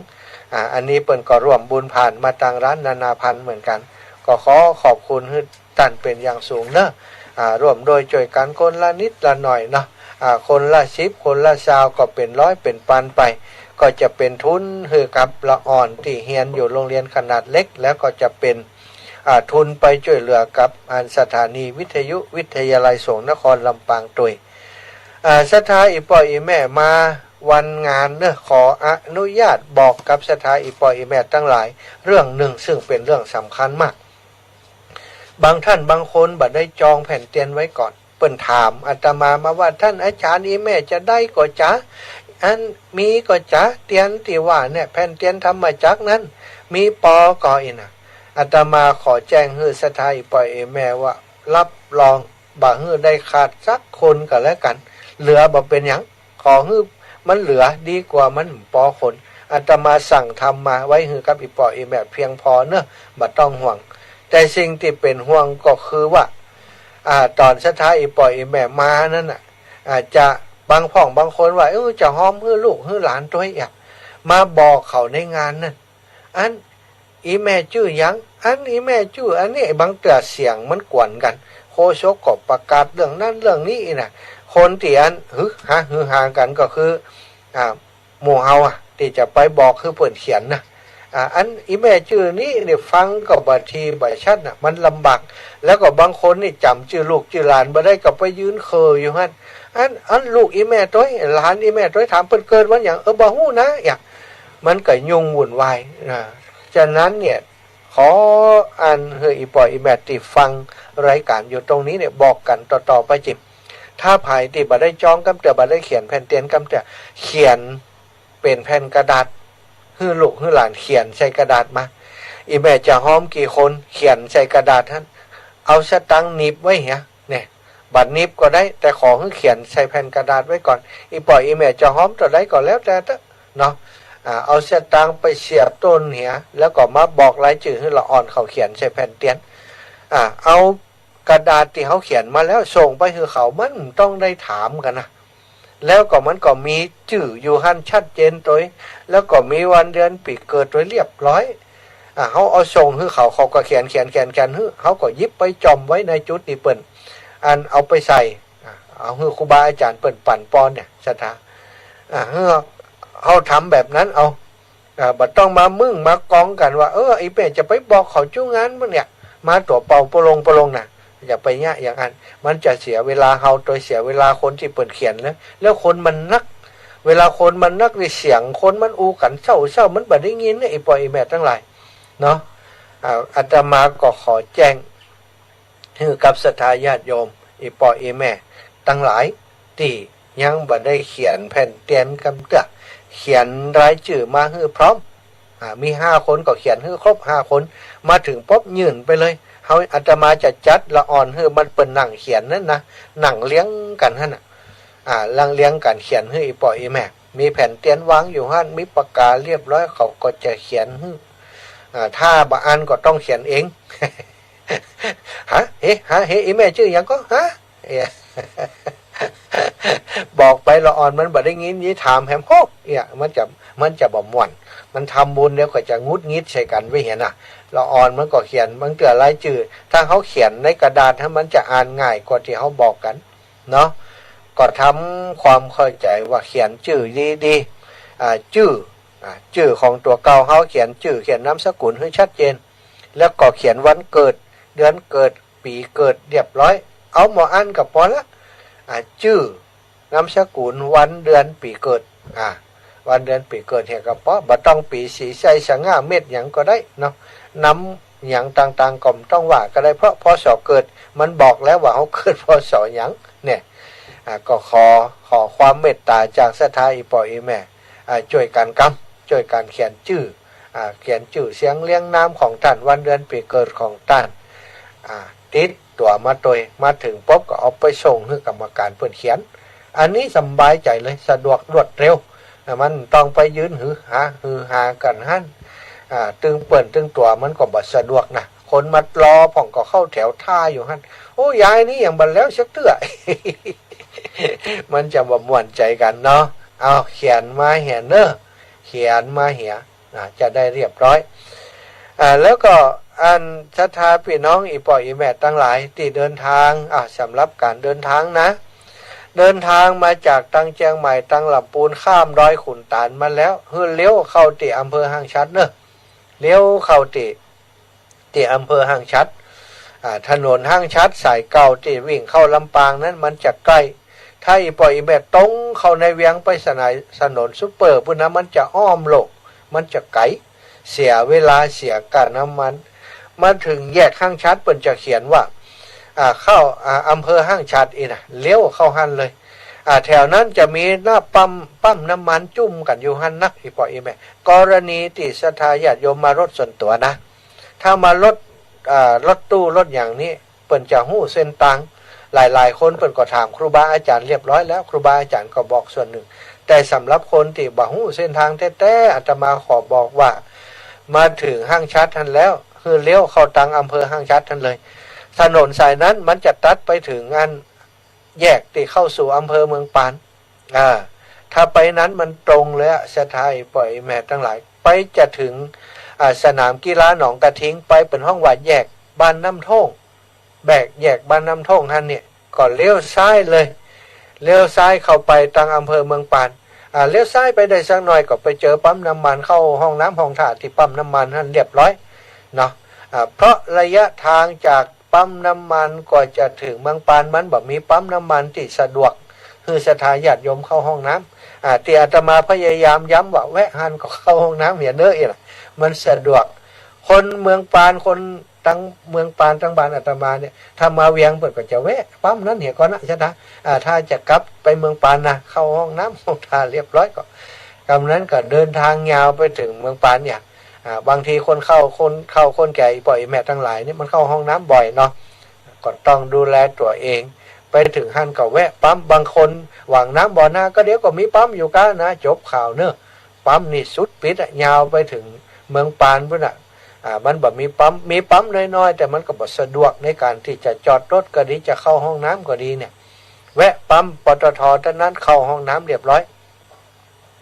อันนี้เปิ่นก็ร่วมบุญผ่านมาทางร้านนานาพันธ์เหมือนกันก็ขอขอบคุณให้ท่านเป็นอย่างสูงเนอะร่วมโดยช่วยกันคนละนิดละหน่อยเนาะคนละ10คนละ20ก็เป็นร้อยเป็นพันไปก็จะเป็นทุนให้กับละอ่อนที่เรียนอยู่โรงเรียนขนาดเล็กแล้วก็จะเป็นทุนไปช่วยเหลือกับสถานีวิทยุวิทยาลัยสงฆ์นครลำปางตุยศรัทธาอีป่ออีแม่มา วันงานเนอะขออนุญาตบอกกับสถาอีปออีแม่ทั้งหลายเรื่องหนึ่งซึ่งเป็นเรื่องสำคัญมากบางท่านบางคนบัดได้จองแผ่นเตียนไว้ก่อนเปิ้นถามอาตมาว่าท่านอาจารย์อีแม่จะได้ก็จ๊ะอันมีก็จ๊ะเตียนที่ว่าเนี่ยแผ่นเตียนทำมาจากนั้นมีปอก่ออีนะอาตมาขอแจ้งให้สถาอีปออีแม่ว่ารับรองบ่ให้ได้ขาดสักคนก็แล้วกันเหลือบ่เป็นหยังขอให้มันเหลือดีกว่ามันปอคนอาตมาสั่งทำมาไว้ให้กับอีปออีแม่เพียงพอเนอะบ่ต้องห่วงแต่สิ่งที่เป็นห่วงก็คือว่าตอนสถาอีปออีแม่มานั่นน่ะอาจจะบางพ่องบางคนว่าจะหอมให้ลูกให้หลานตัวอยากมาบอกเขาในงานนั่นอันอีแม่ชื่อยังอันอีแม่ชื่ออันนี้บางเตือเสียงมันกวนกันโคชกก็ประกาศเรื่องนั้นเรื่องนี้น่ะคนที่อันฮือฮากันก็คือหมู่เฮาที่จะไปบอกคือเปิดเขียนนะอันอีแม่ชื่อนี้เนี่ยฟังก็บางทีบ่ชัดน่ะมันลำบากแล้วก็บางคนนี่จำชื่อลูกชื่อหลานบ่ได้ก็ไปยืนเคยอยู่หั่นอันลูกอีแม่ต้อยหลานอีแม่ต้อยถามเพิ่นเกิดวันหยังบ่ฮู้นะอย่างมันก็ยุ่งวุ่นวายฉะนั้นเนี่ยขออันเฮอีปออีแม่ที่ฟังรายการอยู่ตรงนี้เนี่ยบอกกันต่อๆไปจิบถ้าภายที่บ่ได้จองกำเตือบ่ได้เขียนแผ่นเตียนกำเตือเขียนเป็นแผ่นกระดาษฮือลูกฮือหลานเขียนใส่กระดาษมาอีแม่จะหอมกี่คนเขียนใส่กระดาษท่านเอาสตังค์หนีบไว้เหียเนี่ยบัตรหนีบก็ได้แต่ขอให้เขียนใส่แผ่นกระดาษไว้ก่อนอีปล่อยอีแม่จะหอมตัวใดก็แล้วแต่เนาะเอาสตังค์ไปเสียบต้นเหียแล้วก็มาบอกรายชื่อให้ละอ่อนเขาเขียนใส่แผ่นเตียนเอากระดาษที่เขาเขียนมาแล้วส่งไปให้เขามันต้องได้ถามกันนะแล้วก็มันก็มีชื่ออยู่หันชัดเจนตัวแล้วก็มีวันเดือนปีเกิดตัวเรียบร้อยเขาเอาส่งให้เขาก็เขียนให้เขาก็ยิบไปจอมไว้ในจุดนี้เปิ่นอันเอาไปใส่เอาให้ครูบาอาจารย์เปิ่นปั่นปอนเนี่ยสถาเขาทำแบบนั้นเอาบัดต้องมามึงมากองกันว่าไอ้เป้จะไปบอกเขาจู้งานมันเนี่ยมาตัวเป่าปลงน่ะอย่าไปเงี้ยอย่างนั้นมันจะเสียเวลาเฮาโดยเสียเวลาคนที่เปิดเขียนแล้วคนมันนักเวลาคนมันนักในเสียงคนมันอูกันเศร้ามันบ่ได้ยินไอ้ปออีแม่ทั้งหลายเนาะอาตมาก็ขอแจ้งให้กับศรัทธาญาติโยมอีปออีแม่ทั้งหลายที่ยังบ่ได้เขียนแผ่นเตียนกำเตือเขียนรายชื่อมาให้พร้อมมี5 คนก็เขียนให้ครบ5 คนมาถึงปุ๊บยื่นไปเลยเฮาอาตมาจะจัดละอ่อนให้มันเป็นหนังเขียนนั่นนะหนังเลี้ยงกันหั่นน่ะลังเลี้ยงกันเขียนให้อีปออีแม่มีแผ่นเตียนวางอยู่หั่นมีปากกาเรียบร้อยเขาก็จะเขียนให้ถ้าบ่อ่านก็ต้องเขียนเอง เฮ้อีแม่ชื่อหยังก็บอกไปละอ่อนมันบ่ได้ยินยี่ถามแฮมโฮกมันจะบ่ม่วนมันทำบุญแล้วก็จะงุดงิดใส่กันไว้เห็นน่ะละอ่อนมันก็เขียนมันเกิดรายชื่อถ้าเขาเขียนในกระดาษถ้ามันจะอ่านง่ายกว่าที่เขาบอกกันเนาะก็ทำความเข้าใจว่าเขียนชื่อดีชื่อของตัวเก่าเขาเขียนชื่อเขียนนามสกุลให้ชัดเจนแล้วก็เขียนวันเกิดเดือนเกิดปีเกิดเรียบร้อยเอาหมออ่านกับพอละชื่อนามสกุลวันเดือนปีเกิดวันเดือนปีเกิดเห็นกับพอบ่ต้องปีสีใสสง่าเม็ดอย่างก็ได้เนาะน้ำอย่างต่างๆก็ต้องว่าก็ได้เพราะพศเกิดมันบอกแล้วว่าเขาเกิดพศอย่างเนี่ยก็ขอความเมตตาจากศรัทธาอีปออีแม่ช่วยกันช่วยกันเขียนชื่อเขียนชื่อเสียงเลี้ยงน้ำของท่านวันเดือนปีเกิดของท่านติดตัวมาโดยมาถึงปุ๊บก็เอาไปส่งให้กรรมการเพื่อนเขียนอันนี้สบายใจเลยสะดวกรวดเร็วมันต้องไปยืนหือหากันหั่นตึงเปิ่นตึงตัวมันก็บ่สะดวกนะคนมารอผ่องก็เข้าแถวท่าอยู่หั่นโอ้ยายนี่อย่างบันแล้วชักเตื้อ มันจะบ่ม่วนใจกันเนาะเอาเขียนมาเหียเนอะเขียนมาเหียจะได้เรียบร้อยแล้วก็อันศรัทธาพี่น้องอีปออีแม่ทั้งหลายที่เดินทางสำหรับการเดินทางนะเดินทางมาจากตั้งเชียงใหม่ตั้งลำปูนข้ามดอยขุนตาลมาแล้วเลี้ยวเข้าที่อำเภอห้างชัดเนอะเลี้ยวเข้าที่อำเภอห้างชัดถนนห้างชัดสายเก่าที่วิ่งเข้าลำปางนั้นมันจะใกล้ถ ถ้าอีปล่อยอีแม่ตรงเข้าในเวียงไปถนนซุปเปอร์พุ่นนะมันจะอ้อมโลกมันจะไกลเสียเวลาเสียการน้ำมันมาถึงแยกห้างชัดเปิ่นจะเขียนว่าเข้าอำเภอห้างชัดอีนะเลี้ยวเข้าหันเลยแถวนั้นจะมีหน้าปั๊มน้ำมันจุ่มกันอยู่หันนักอีปล่อยอีแม่กรณีที่ศรัทธาญาติโยมมารถส่วนตัวนะถ้ามารถตู้รถอย่างนี้เปิ่นจะหู้เส้นตังหลายคนเปิ่นก็ถามครูบาอาจารย์เรียบร้อยแล้วครูบาอาจารย์ก็บอกส่วนหนึ่งแต่สำหรับคนที่บ่หู้เส้นทางแท้ๆอาตมาขอบอกว่ามาถึงห้างชัดทันแล้วคือเลี้ยวเข้าตังอำเภอห้างชัดทันเลยถนนสายนั้นมันจะตัดไปถึงงานแยกที่เข้าสู่อำเภอเมืองปานถ้าไปนั้นมันตรงเลยสถายปล่อยแม่ทั้งหลายไปจะถึงสนามกีฬาหนองกระทิงไปเป็นห้องวัดแยกบ้านน้ำท่งแยกบ้านน้ำท่งท่านเนี่ยก่อนเลี้ยวซ้ายเลยเลี้ยวซ้ายเข้าไปตังอำเภอเมืองปานเลี้ยวซ้ายไปได้สักหน่อยก็ไปเจอปั๊มน้ำมันเข้าห้องน้ำห้องท่าที่ปั๊มน้ำมันท่านเรียบร้อยเนาะเพราะระยะทางจากปั๊มน้ำมันก็จะถึงเมืองปานมันแบบมีปั๊มน้ำมันที่สะดวกคือศรัทธาญาติโยมเข้าห้องน้ำที่อาตมาพยายามย้ำว่าแวะหันก็เข้าห้องน้ำอย่าเนื้อเองมันสะดวกคนเมืองปานคนตั้งเมืองปานตั้งบ้านอาตมาเนี่ยถ้ามาเวียงเปิดก็จะแวะปั๊มนั้นเหี่ยก่อนนะใช่ไหมถ้าจะกลับไปเมืองปานนะเข้าห้องน้ำห้องท่าเรียบร้อยก็กำนั้นก็เดินทางยาวไปถึงเมืองปานเนี่ยบางทีคนแก่ปล่อยแม่ทั้งหลายนี่มันเข้าห้องน้ำบ่อยเนาะก็ต้องดูแลตัวเองไปถึงหันก็แวะปั๊มบางคนหวังน้ำบ่อหน้าก็เดี๋ยวก็มีปั๊มอยู่กันนะจบข่าวเนอะปั๊มนี่สุดปิดยาวไปถึงเมืองปานพุ่นมันแบบมีปั๊มน้อยๆแต่มันก็บ่สะดวกในการที่จะจอดรถก็ดีจะเข้าห้องน้ำก็ดีเนี่ยแวะปั๊มปตท.ท่านั้นเข้าห้องน้ำเรียบร้อย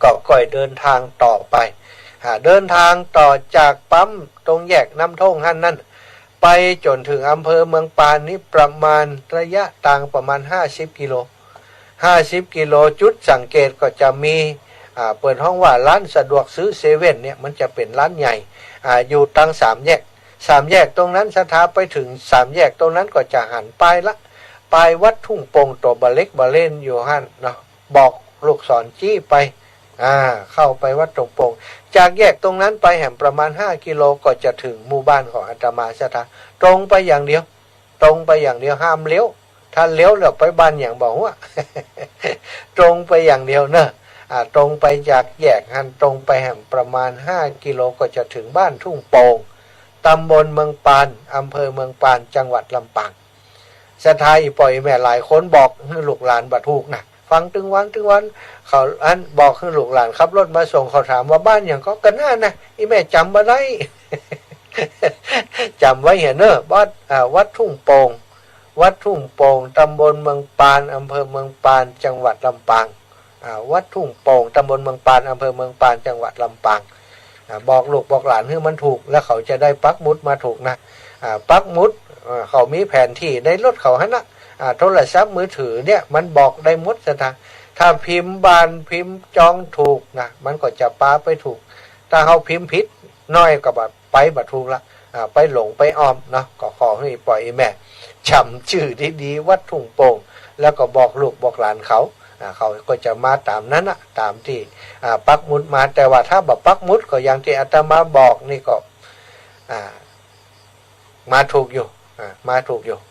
ก็ค่อยเดินทางต่อไปเดินทางต่อจากปั๊มตรงแยกน้ำท่งหันนั่นไปจนถึงอำเภอเมืองปานนี้ประมาณระยะทางประมาณ50 กิโลจุดสังเกตก็จะมีเปิดห้องว่าร้านสะดวกซื้อเซเว่นเนี่ยมันจะเป็นร้านใหญ่อยู่ตั้ง3 แยกตรงนั้นสถาไปถึง3 แยกตรงนั้นก็จะหันไปละไปวัดทุ่งโป่งตัวบะเล็กบะเล่นอยู่หันเนาะบอกลูกศรจี้ไปเข้าไปวัดทุ่งโป่งจากแยกตรงนั้นไปแห่งประมาณ5 กิโลก็จะถึงหมู่บ้านของอาตมาสถาตรงไปอย่างเดียวห้ามเลี้ยวถ้าเลี้ยวแล้วไปบ้านอย่างบอกว่า ตรงไปอย่างเดียวเนอะตรงไปจากแยกหันตรงไปแห่งประมาณ5 กิโลก็จะถึงบ้านทุ่งโป่งตำบลเมืองปานอำเภอเมืองปานจังหวัดลำปางสถายปล่อยแม่หลายคนบอกให้ลูกหลานบัดถูกนะฟังถึงวันเขาบอกให้ลูกหลานขับรถมาส่งเขาถามว่าบ้านอย่างก็กันหน้านะอีแม่จำมาได้ จำไว้เห็นเนอะวัดทุ่งโป่งตำบลเมืองปานอำเภอเมืองปานจังหวัดลำปางวัดทุ่งโป่งตำบลเมืองปานอำเภอเมืองปานจังหวัดลำปางบอกลูกบอกหลานให้มันถูกแล้วเขาจะได้ปักมุดมาถูกนะปักมุดเขามีแผนที่ในรถเขาฮะนะโทรศัพท์มือถือเนี่ยมันบอกได้หมดนะถ้าพิมพ์บานพิมพ์จองถูกนะมันก็จะปาไปถูกถ้าเขาพิมพ์ผิดน้อยก็แบบไปบัดถูกละไปหลงไปอ้อมเนาะก็ขอให้ปล่อยแม่จำชื่อดีๆวัดทุ่งโป่งแล้วก็บอกลูกบอกหลานเขาก็จะมาตามนั้นนะตามที่ปักมุดมาแต่ว่าถ้าแบบปักมุดก็อย่างที่อาตมาบอกนี่ก็มาถูกอยู่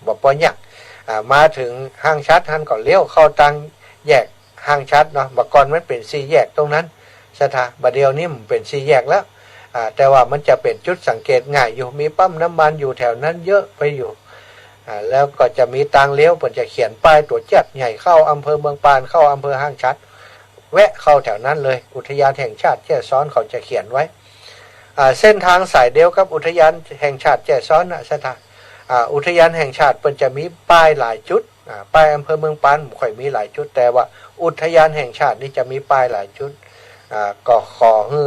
บอกปอยักมาถึงห้างชัดท่านก็เลี้ยวเข้าตังแยกห้างชัดเนาะเมื่อก่อนมันเป็น4 แยกตรงนั้นสถาบัดเดียวนี้มันเป็น4 แยกแล้วแต่ว่ามันจะเป็นจุดสังเกตง่ายอยู่มีปั๊มน้ำมันอยู่แถวนั้นเยอะไปอยู่แล้วก็จะมีทางเลี้ยวผมจะเขียนป้ายตัวจัดใหญ่เข้าอำเภอเมืองปานเข้าอำเภอห้างชัดแวะเข้าแถวนั้นเลยอุทยานแห่งชาติแจ้ซ้อนเขาจะเขียนไว้เส้นทางสายเดียวกับอุทยานแห่งชาติแจ้ซ้อนนะสถานอุทยานแห่งชาติมันจะมีป้ายหลายจุดป้ายอำเภอเมืองปานค่อยมีหลายจุดแต่ว่าอุทยานแห่งชาตินี่จะมีป้ายหลายจุดก็ขอให้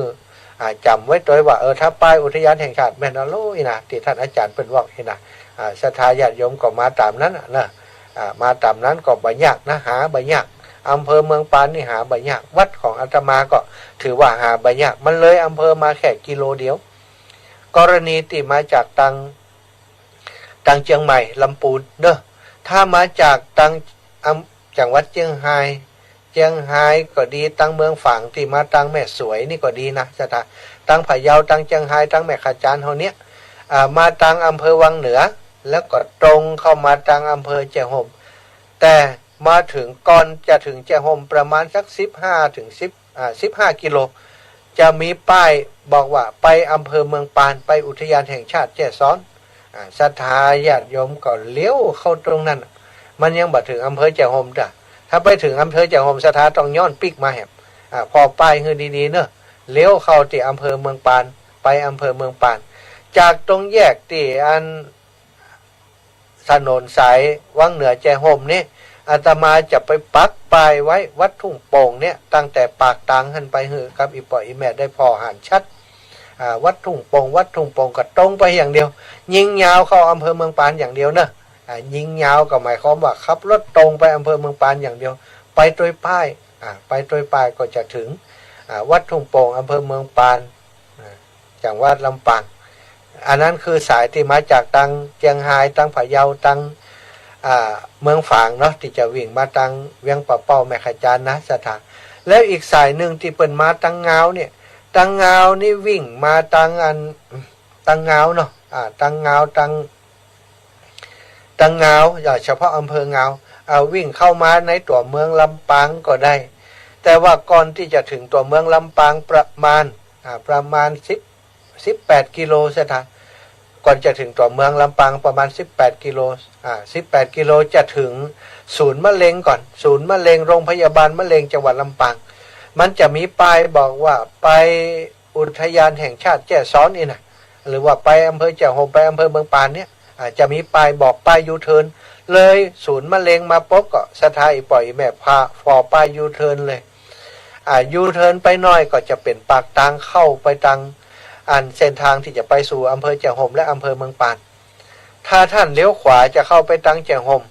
จำไว้ด้วยว่าถ้าป้ายอุทยานแห่งชาติแม่นอโลยนะที่ท่านอาจารย์เป็นว่าเห็นนะศรัทธาญาติโยมก็มาตามนั้นนะมาตามนั้นก็บ่ยากนะหาบ่ยากอำเภอเมืองปานนี่หาบ่ยากวัดของอาตมาก็ถือว่าหาบ่ยากมันเลยอำเภอมาแค่กิโลเดียวกรณีที่มาจากตังเชียงใหม่ลำพูนเนอะถ้ามาจากตัง จังหวัดเจียงไฮ้ก็ดีตั้งเมืองฝางที่มาตั้งแม่สวยนี่ก็ดีนะสถานตั้งพะเยาตั้งเจียงไฮ้ตั้งแม่ขจานเฮาเนี้ยมาตั้งอำเภอวังเหนือแล้วก็ตรงเข้ามาตั้งอำเภอแจ้ห่มแต่มาถึงก่อนจะถึงแจ้ห่มประมาณสัก15 กิโลจะมีป้ายบอกว่าไปอำเภอเมืองปานไปอุทยานแห่งชาติแจ้ซ้อนศรัทธาญาติโยมก็เลี้ยวเข้าตรงนั้นมันยังบ่ถึงอำเภอแจ้ห่มจ้ะถ้าไปถึงอำเภอแจ้ห่มศรัทธาต้องย้อนปิกมาแหมพอป้ายคือดีๆเนอะเลี้ยวเข้าที่อำเภอเมืองปานไปอำเภอเมืองปานจากตรงแยกที่อันถนนสายวังเหนือแจ้ห่มนี่อาตมาจะไปปักป้ายไว้วัดทุ่งโป่งเนี่ยตั้งแต่ปากตางขึ้นไปหือกับอีปออีแม่ได้พอหันชัดวัดทุ่งโป่งก็ตรงไปอย่างเดียวยิงยาวเข้าอำเภอเมืองปานอย่างเดียวเนอะยิงยาวก็หมายความว่าขับรถตรงไปอำเภอเมืองปานอย่างเดียวไปโดยป้ายไปโดยป้ายก็จะถึงวัดทุ่งโป่งอำเภอเมืองปานจังหวัดลำปางอันนั้นคือสายที่มาจากตังเจียงไฮ้ตังพะเยาตังเมืองฝางเนาะที่จะวิ่งมาตังเวียงป่าเป้าแม่ขจานนะสถานแล้วอีกสายหนึ่งที่เปิ่นมาตังเงาเนี่ยตังเงานี่วิ่งมาตังเงาเนาะตังเงาเฉพาะอำเภอเงาวิ่งเข้ามาในตัวเมืองลำปางก็ได้แต่ว่าก่อนที่จะถึงตัวเมืองลำปางประมาณ18 กิโลสถานก่อนจะถึงตัวเมืองลำปางประมาณ18 กิโล18 กิโลจะถึงศูนย์มะเร็งก่อนศูนย์มะเร็งโรงพยาบาลมะเร็งจังหวัดลำปางมันจะมีป้ายบอกว่าไปอุทยานแห่งชาติแจ้ซ้อนนี่นะหรือว่าไปอำเภอแจ้ห่มไปอำเภอเมืองปานเนี่ยจะมีป้ายบอกป้ายยูเทิร์นเลยศูนย์มะเร็งมาปุ๊บก็สถาอีปล่อยแม่พาฟอป้ายยูเทิร์นเลยยูเทิร์นไปหน่อยก็จะเป็นปากทางเข้าไปทางเส้นทางที่จะไปสู่อำเภอแจ้ห่มและอำเภอเมืองปานถ้าท่านเลี้ยวขวาจะเข้าไปทางแจ้ห่ม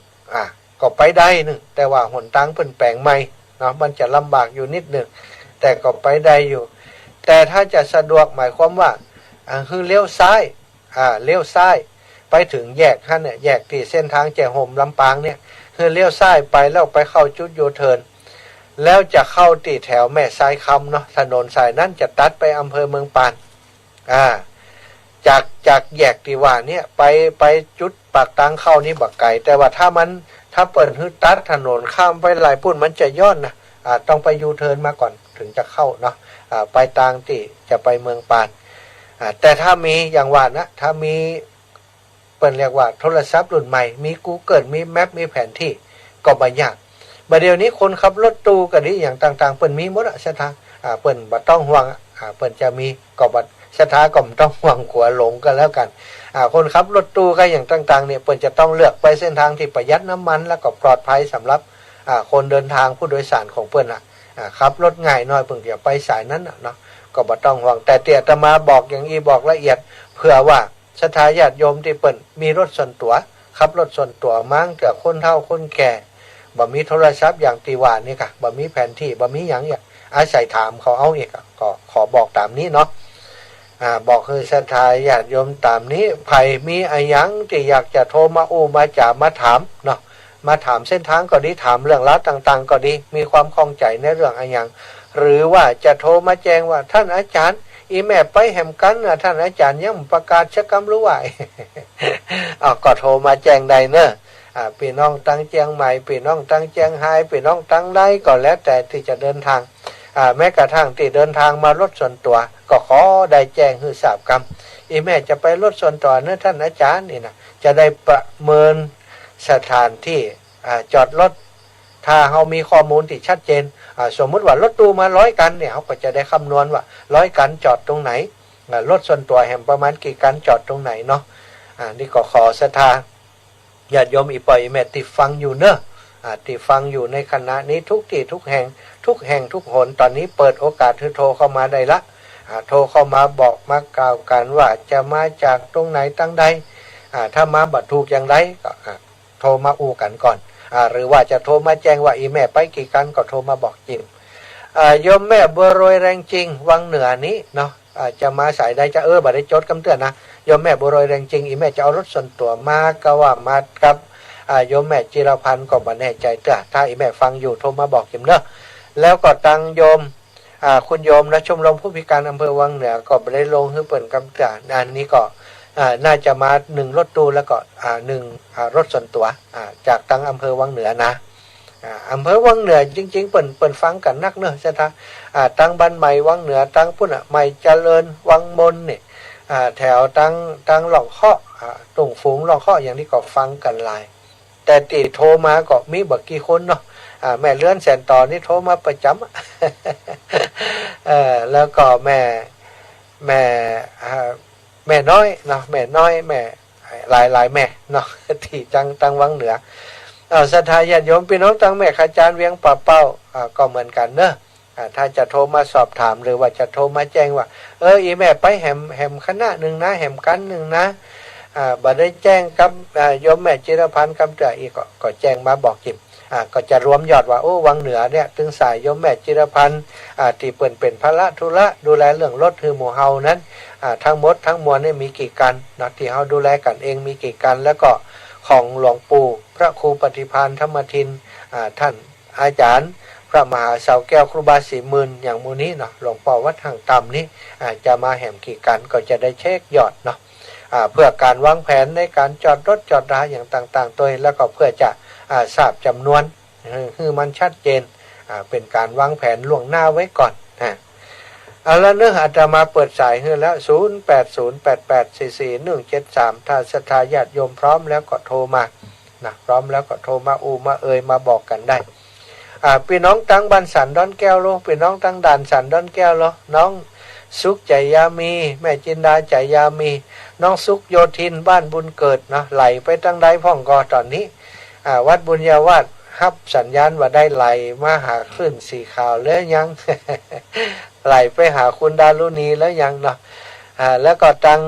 ก็ไปได้นึงแต่ว่าหนทางเพิ่นแปลงใหม่เนาะมันจะลำบากอยู่นิดนึงแต่ก็ไปได้อยู่แต่ถ้าจะสะดวกหมายความว่าคือเลี้ยวซ้ายไปถึงแยกท่านเนี่ยแยกที่เส้นทางแจ้ห่มลำปางเนี่ยคือเลี้ยวซ้ายไปแล้วไปเข้าจุดยูเทิร์นแล้วจะเข้าที่แถวแม่สายคำเนาะถนนสายนั้นจะตัดไปอำเภอเมืองปานจากแยกที่ว่าเนี่ยไปจุดปากทางเข้านี่บักไก่แต่ว่าถ้าเปิดฮึดตัดถนนข้ามไปหลายพุ่นมันจะย้อนนะต้องไปยูเทิร์นมาก่อนถึงจะเข้าเนาะไปทางที่จะไปเมืองปานแต่ถ้ามีอย่างว่านะถ้ามีเปิดเรียกว่าโทรศัพท์รุ่นใหม่มี Google มีแมปมีแผนที่ก็บ่ยากบัดเดี๋ยวนี้คนขับรถตู้กันนี่อย่างต่างๆเปิดมีหมดเส้นทางเปิดบ่ต้องห่วงเปิดจะมีก็บ่สถาก็ไม่ต้องห่วงกลัวหลงกันแล้วกันคนขับรถตู้ก็อย่างต่างๆเนี่ยเปิ่นจะต้องเลือกไปเส้นทางที่ประหยัดน้ำมันแล้วก็ปลอดภัยสำหรับคนเดินทางผู้โดยสารของเปิ่นขับรถง่ายน้อยเปิ่นจะไปสายนั้นเนาะก็บ่ต้องห่วงแต่เตี่ยตมาบอกอย่างอีบอกละเอียดเผื่อว่าศรัทธาญาติโยมที่เปิ่นมีรถส่วนตัวขับรถส่วนตัวมั้งแต่คนเฒ่าคนแก่บ่มีโทรศัพท์อย่างตีว่านี่ค่ะบ่มีแผนที่บ่มีหยังอย่างอาศัยถามเขาเอาอีกก็ขอบอกตามนี้เนาะบอกคือศรัทธาญาติโยมตามนี้ใครมีอะไรยังที่อยากจะโทรมามาจ่ามาถามเนาะมาถามเส้นทางก็ดีถามเรื่องราวต่างๆก็ดีมีความข้องใจในเรื่องอะไรยังหรือว่าจะโทรมาแจ้งว่าท่านอาจารย์อีแม่ไปแหมกันนะท่านอาจารย์ยังประกาศชะกรรมรู้ไหว ก็โทรมาแจ้งได้เนอะพี่น้องตั้งเจียงใหม่พี่น้องตั้งเจียงไฮ้พี่น้องตั้งใดก็แล้วแต่ที่จะเดินทางแม้กระทั่งที่เดินทางมารถส่วนตัวก็ขอได้แจ้งให้ทราบกันอีแม่จะไปรถส่วนตัวเนอะท่านอาจารย์นี่นะจะได้ประเมินสถานที่จอดรถถ้าเรามีข้อมูลที่ชัดเจนสมมุติว่ารถตู้มา100 คันเนี่ยเขาก็จะได้คำนวณว่า100 คันจอดตรงไหนรถส่วนตัวแห่งประมาณกี่คันจอดตรงไหนเนาะนี่ก็ขอศรัทธาญาติโยมอีปอยแม่ที่ฟังอยู่เนอะที่ฟังอยู่ในคณะนี้ทุกที่ทุกแห่งทุกหนตอนนี้เปิดโอกาสให้โทรเข้ามาได้ละโทรเข้ามาบอกมากล่าวกันว่าจะมาจากตรงไหนตั้งใดถ้ามาบัตรถูกอย่างไรก็โทรมาอูกันก่อนหรือว่าจะโทรมาแจ้งว่าอีแม่ไปกี่กันก็โทรมาบอกจริงโยมแม่บัวโรยแรงจริงวังเหนือนี้เนาะจะมาสายใดจะบัตรได้จดคำเตือนนะโยมแม่บัวโรยแรงจริงอีแม่จะเอารถส่วนตัวมาก็ว่ามากับ โยมแม่จิรพันธ์ก็บ่แน่ใจเด้อถ้าอีแม่ฟังอยู่โทรมาบอกจิมเด้อแล้วก็ตังโยมคุณโยมและชมรมผู้พิการอำเภอวังเหนือก็ได้ลงให้เปิดกำจัดอันนี้ก็น่าจะมา1รถตู้แล้วก็1รถส่วนตัวจากตังอำเภอวังเหนือนะอำเภอวังเหนือจริงๆเปิ่นฟังกันนักเนอะใช่ไหมตั้งบ้านใหม่วังเหนือตั้งพุ่นใหม่เจริญวังมนเนี่ยแถวตั้งหลองข้อตรงฝูงหลองข้ออย่างนี้ก็ฟังกันหลายแต่ตีโทรมาก็มีบักกี่คนเนาะแม่เลื่อนแสนต่อนี่โทรมาประจำแล้วก็แม่น้อยเนาะแม่น้อยแม่หลายแม่เนาะที่ตั้งวังเหนือศรัทธาญาติโยมพี่น้องตั้งแม่ขจารเวียงป่าเป้าก็เหมือนกันเนอะถ้าจะโทรมาสอบถามหรือว่าจะโทรมาแจ้งว่าอีแม่ไปแหมคณะหนึ่งนะแหมกันหนึ่งนะบัดได้แจ้งกับโยมแม่จิรพันธ์กำจัดอีกก็แจ้งมาบอกจิมก็จะรวมยอดว่าวังเหนือเนี่ยถึงสายโยมแม่จิรพันธ์ที่เปิ่นเป็นพระธุระดูแลเรื่องรถคือหมู่เฮานั้นทั้งหมดทั้งมวลนี่มีกี่กันนะที่เฮาดูแลกันเองมีกี่กันแล้วก็ของหลวงปู่พระครูปฏิภาณธรรมทินท่านอาจารย์พระมหาเสาแก้วครูบาศรีมื่นอย่างมูนี้เนาะหลวงพ่อวัดห่างต่ำนี้จะมาแหมกี่กันก็จะได้เช็คยอดเนาะเพื่อการวางแผนในการจอดรถจอดราอย่างต่างๆตัวแล้วก็เพื่อจะทราบจำนวนคือมันชัดเจนเป็นการวางแผนล่วงหน้าไว้ก่อนแล้วเนื้ออาตมาเปิดสายให้แล้ว0808844173ถ้าศรัทธาญาติโยมพร้อมแล้วก็โทรมานะพร้อมแล้วก็โทรมามามาบอกกันได้พี่น้องตั้งบ้านสันดอนแก้วโลพี่น้องตั้งด่านสันดอนแก้วโลน้องสุขใจยามีแม่จินดาใจยามีน้องสุขโยธินบ้านบุญเกิดนะไหลไปตั้งใดพ่องกอตอนนี้วัดบุญญาวาสฮับสัญญาณว่าได้ไหลมาหาคลื่นสีขาวแล้วยัง ไหลไปหาคุณดารุณีแล้วยังเนาะแล้วก็ตัง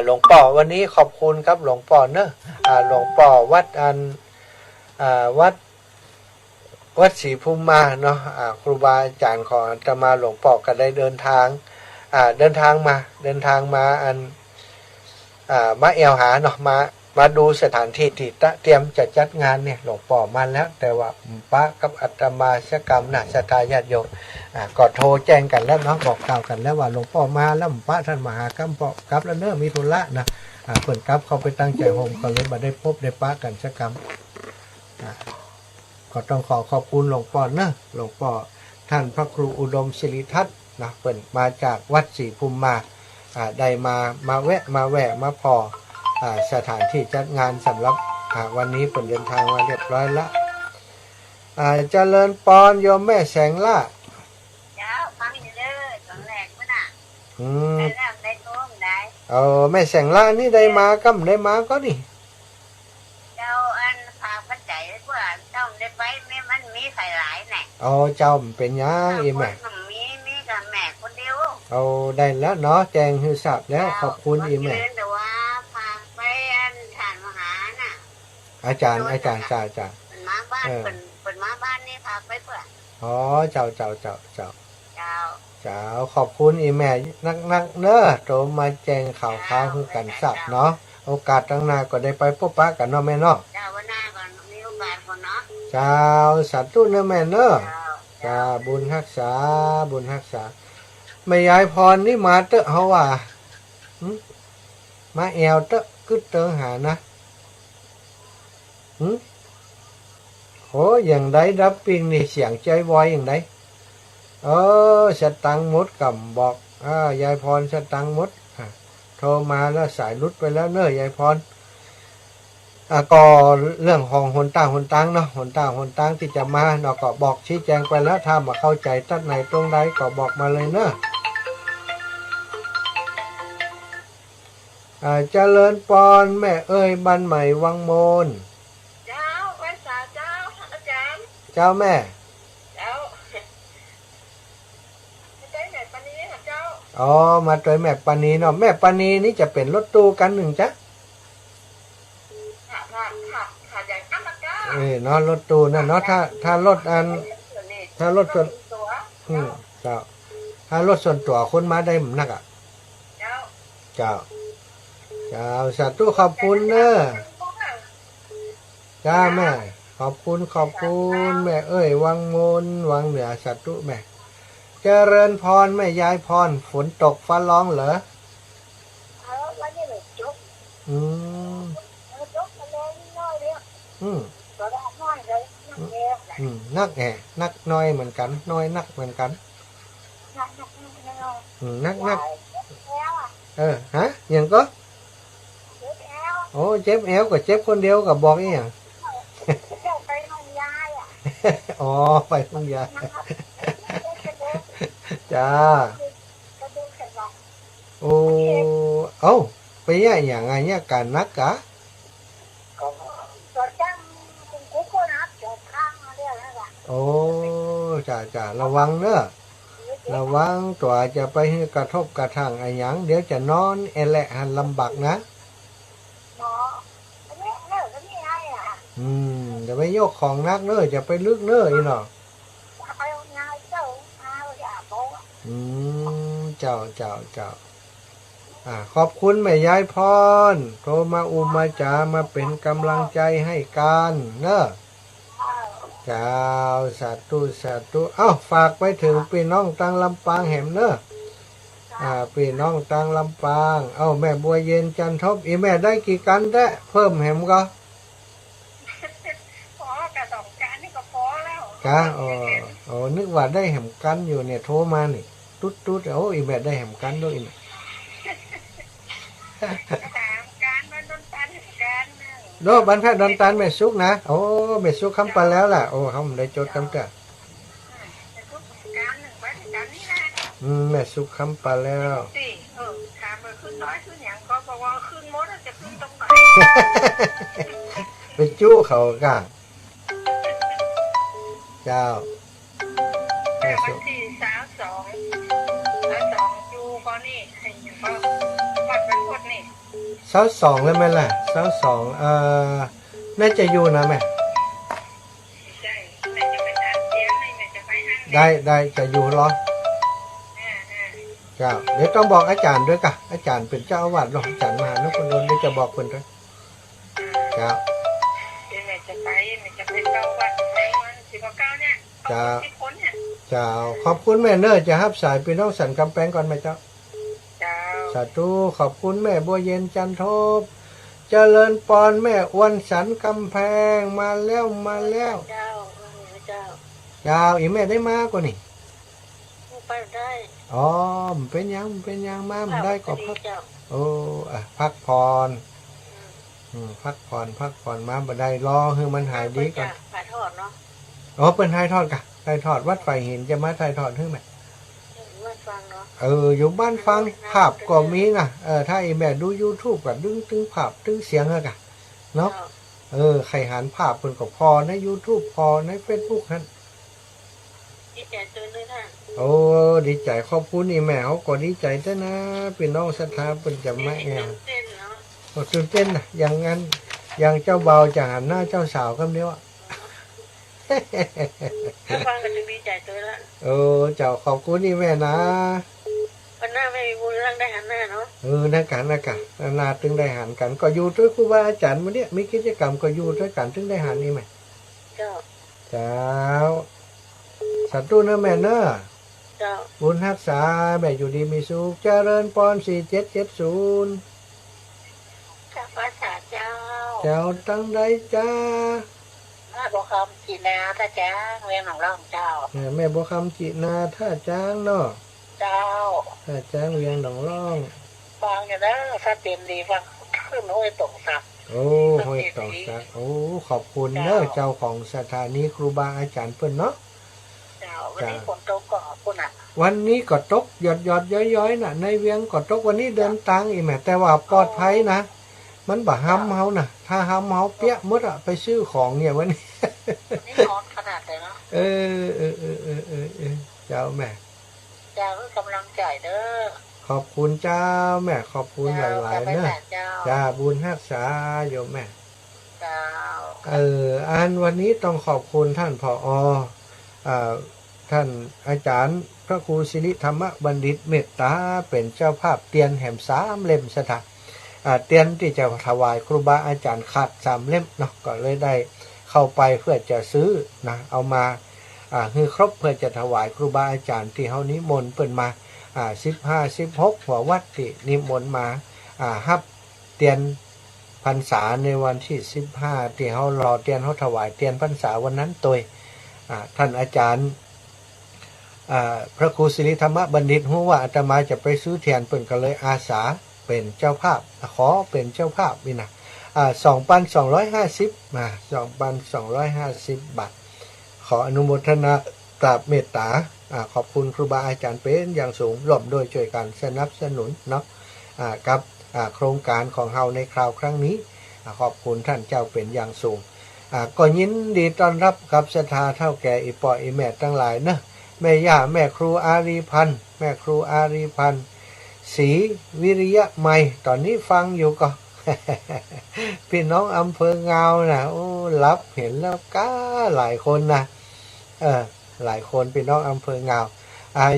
หลวงพ่อวันนี้ขอบคุณครับหลวงพ่อเนอะหลวงพ่อวัดวัดศรีภูมิมาเนาะครูบาอาจารย์ของอาตมาหลวงพ่อก็ได้เดินทางมามาแอวหาเนาะมาดูสถานที่ที่เตรียมจะจัดงานเนี่ยหลวงพ่อมาแล้วแต่ว่าป้ากับอาตมาชกรรมนะศรัทธาญาติโยมก็โทรแจ้งกันแล้วเนาะบอกกล่าวกันแล้วว่าหลวงพ่อมาแล้วป้าท่านมหากรรมปอกลับแล้วเนอะมีธุระนะเปิดกลับเขาไปตั้งใจโฮมก็เลยมาได้พบได้ป้ากันชกรรมก็ต้องขอบคุณหลวงพ่อเนอะหลวงพ่อท่านพระครูอุดมศิริทัศน์นะเปิดมาจากวัดศรีภูมิมาได้มาแวะมาพอสถานที่จัดงานสำหรับวันนี้เปิดเดินทางมาเรียบร้อยละเจริญปอนโยมแม่แสงล่าเจ้าฟังอยู่เลยตอนแรกมั้งน่ะได้โต้มได้แม่แสงล่านี่ได้มาก็นี่เจ้าอันพาปัจจัยกว่าเจ้าได้ไปมันมีใส่หลายแน่เจ้าเป็นยังอีแม่มีกับแม่คนเดียวได้แล้วเนาะแจ้งให้ทราบแล้วขอบคุณอีแม่แต่ว่าพาไปอันฐานมหาน่ะอาจารย์จ่าเป็นมาบ้านเป็นมาบ้านนี่พาไปเพื่อเจ้าขอบคุณอีแม่นักเนอะโทรมาแจ้งข่าวคือกันทราบเนาะโอกาสตั้งหน้าก็ได้ไปพบปะกันเนาะแม่เนาะเจ้าวันหน้าก่อนมีโอกาสก่อนเนาะเจ้าสาธุเนอะแม่เนอะจ้าบุญรักษาแม่ยายพรนี่มาเตอะเฮาว่ามาแอวเตอะกึดเตอหานะอย่างไดรับปิงนี่เสียงใจวอยอย่างไดสตังมดกับบอกยายพรสตังมดโทรมาแล้วสายรุดไปแล้วเนอะยายพรก็เรื่องของหนตังเนาะหนตังที่จะมาเนาะก็บอกชี้แจงไปแล้วถ้ามาเข้าใจตั้งไหนตรงใดก็บอกมาเลยเนอะเจริญปอนแม่บ้านใหม่วังโมนเจ้าวันเสาร์เจ้าอาจารย์เจ้าแม่เจ้าแม่ปานีค่ะเจ้ามาตัวแม่ปานีเนาะแม่ปานีนี่จะเป็นรถตู้กันหนึ่งจ้ะเนาะรถตู้นั่นเนาะถ้ารถส่วนเจ้าถ้ารถส่วนตัวคนมาได้นักเจ้าสาธุขอบคุณเนอะ จ้าแม่ขอบคุณแม่เอ้ยวังมนวังเหนือสัตว์แม่เจริญพรแม่ยายพรฝนตกฟ้าร้องเหรอวันนี้เลยจุกอืมจุกมาเลยน้อยเดียวก็ได้น้อยเลยนักนักน้อยเหมือนกันน้อยนักเหมือนกันนักฮะยังก็โอ้เจ็บแอวกับเจ็บคนเดียวกับบอกอีหยังไปห้องยายอ๋อไปห้องยายจ้าโอ้เอ้าไปย่าอย่างไงเนี่ยการนักกะโอ้จ้าระวังเนอะระวังตัวจะไปกระทบกระทั่งไอ้หยังเดี๋ยวจะนอนแอแหละหันลำบากนะเดี๋ยวไปยกของนักเนอะจะไปลึกเนอะอีหนอเจ้าขอบคุณแม่ยายพรโทรมาอุมาจามาเป็นกำลังใจให้กันเนอะเจ้าสาธุเอ้าฝากไปถึงพี่น้องตังลำปางแหมเนอะพี่น้องตังลำปางเอ้าแม่บัวเย็นจันทบอีแม่ได้กี่กันแท้เพิ่มแหมก็พอกระสองการนี่ก็พอแล้วกะอ๋อนึกว่าได้แหมกันอยู่เนี่ยโทรมานี่ตุ๊ดโอ้อีแม่ได้แหมกันด้วยนี่การมันโดนตันการโดบันแพทย์ดอนตันแม่ซุกนะโอ้แม่ซุกคำไปแล้วล่ะโอ้เขาได้จดคำจ้ะแม่ซุกคำไปแล้วถามมาขึ้นน้อยขึ้นอย่างก็บอกว่าขึ้นมดจะขึ้นตรงไหนไปจู้เขาก่ะเจ้าแม่วันที่32อยู่ก็นี่ให้ยังก็วัดเป็นพดนี่22เลยไหมล่ะ22น่าจะอยู่นะแม่ได้จะอยู่หรอเจ้าเดี๋ยวต้องบอกอาจารย์ด้วยกะอาจารย์เป็นเจ้าอาวาสหรออาจารย์มหานพดลเดี๋ยวจะบอกคนด้วยเจ้าเจ้าขอบคุณแม่เนอร์จะฮับสายพี่น้องสันกำแพงก่อนไหมเจ้าสาธุขอบคุณแม่บัวเย็นจันทบเจริญปอนแม่อ้วนสันกำแพงมาแล้วเจ้าอีแม่ได้มากกว่านี่ไปได้อ๋อเป็นยังมามันได้ก็พักโอ้พักผ่อนพักผ่อนมาบ่ได้รอให้มันหายดีก่อนถ่ายทอดเนาะอ๋อเป็นถ่ายทอดกะถ่ายทอดวัดไฟหินจะมาถ่ายทอดให้ไหมอยู่บ้านฟังภาพก็มีนะถ้าไอ้แม่ดู YouTube ก็ดึงตึงภาพตึงเสียงอะกะเนาะใครหันภาพเพิ่นก็พอใน YouTube พอใน Facebook นั่นดีใจตื่นเลยท่านโอ้ดีใจขอบคุณนี่แม่เขาก็ดีใจด้วยนะพี่น้องศรัทธาเพิ่นจะมาแอวตื่นเต้นนะอย่างงั้นอย่างเจ้าเบาจะหันหน้าเจ้าสาวคำเดียวอ่ะฟังก็จะดีใจตัวละเจ้าขอบคุณนี่แม่นะวันหน้าไม่มีบุญร่างได้หันหน้าเนาะนักกันนาตึงได้หันกันก็อยู่ด้วยครูบาอาจารย์วันนี้มีกิจกรรมก็อยู่ด้วยกันตึงได้หันนี่ไหมเจ้าสัตว์ตู้เนอะแม่เนอะบุญรักษาแม่อยู่ดีมีสุขเจริญพร4770ข้าพเจ้าตั้งได้จ้าแม่บัวคำจีนาท่าจ้างเวียงหนองร่องเจ้าแม่บัวคำจีนาท่าจ้างเนาะเจ้าท่าจ้างเวียงหนองร่องฟังอย่างนั้นถ้าเต็มดีฟังขึ้นห้วยตกสักห้วยตกสักขอบคุณเนอะเจ้าของสถานีครูบาอาจารย์เพิ่นเนาะวันนี้ฝนตกก็คุณอ่ะวันนี้ก็ตกหยดย้อยๆน่ะในเวียงก็ตกวันนี้เดินตังอีแม่แต่ว่าปลอดภัยนะมันบ่ห้ำเฮาน่ะถ้าห้ำเฮาเปี้ยมดอะไปซื้อของเนี่ยวันนี้นี่ร้อนขนาดเลยเนาะเจ้าแม่เจ้าคือกำลังใจเด้อขอบคุณเจ้าแม่ขอบคุณหลายๆเนอะจ้าบุญรักษาโยมแม่เจ้าอันวันนี้ต้องขอบคุณท่านผอ.ท่านอาจารย์พระครูสิริธรรมบัณฑิตเมตตาเป็นเจ้าภาพเตียนแห่ม3 เล่มสถาน เตรียมที่จะถวายครูบาอาจารย์ขาด3 เล่มเนาะก็เลยได้เข้าไปเพื่อจะซื้อนะเอามาคือครบเพื่อจะถวายครูบาอาจารย์ที่เฮานิมนต์เพิ่นมา15-16หัววัดที่นิมนต์มาฮับเตียนพรรษาในวันที่15ที่เฮารอเตียนเฮาถวายเตียนพรรษาวันนั้นโดยท่านอาจารย์พระครูศิริธรรมบัณฑิตรู้ว่าอาตมาจะไปซื้อเทียนเพิ่นก็เลยอาสาเป็นเจ้าภาพขอเป็นเจ้าภาพนี่นะ2,250 2,250 บาทขออนุโมทนากราบเมตตาขอบคุณครูบาอาจารย์เป็นอย่างสูงร่วมด้วยช่วยกันสนับสนุนเนาะกับโครงการของเฮาในคราวครั้งนี้ขอบคุณท่านเจ้าเป็นอย่างสูงก็ยินดีต้อนรับกับศรัทธาเท่าแก่อีปออีแม่ทั้งหลายเนาะแม่ย่าแม่ครูอารีพันธ์แม่ครูอารีพันธ์ศรีวิริยะไมยตอนนี้ฟังอยู่ก็ พี่น้องอำเภองาวนะโอ้รับเห็นแล้วก้าหลายคนนะหลายคนพี่น้องอำเภองาว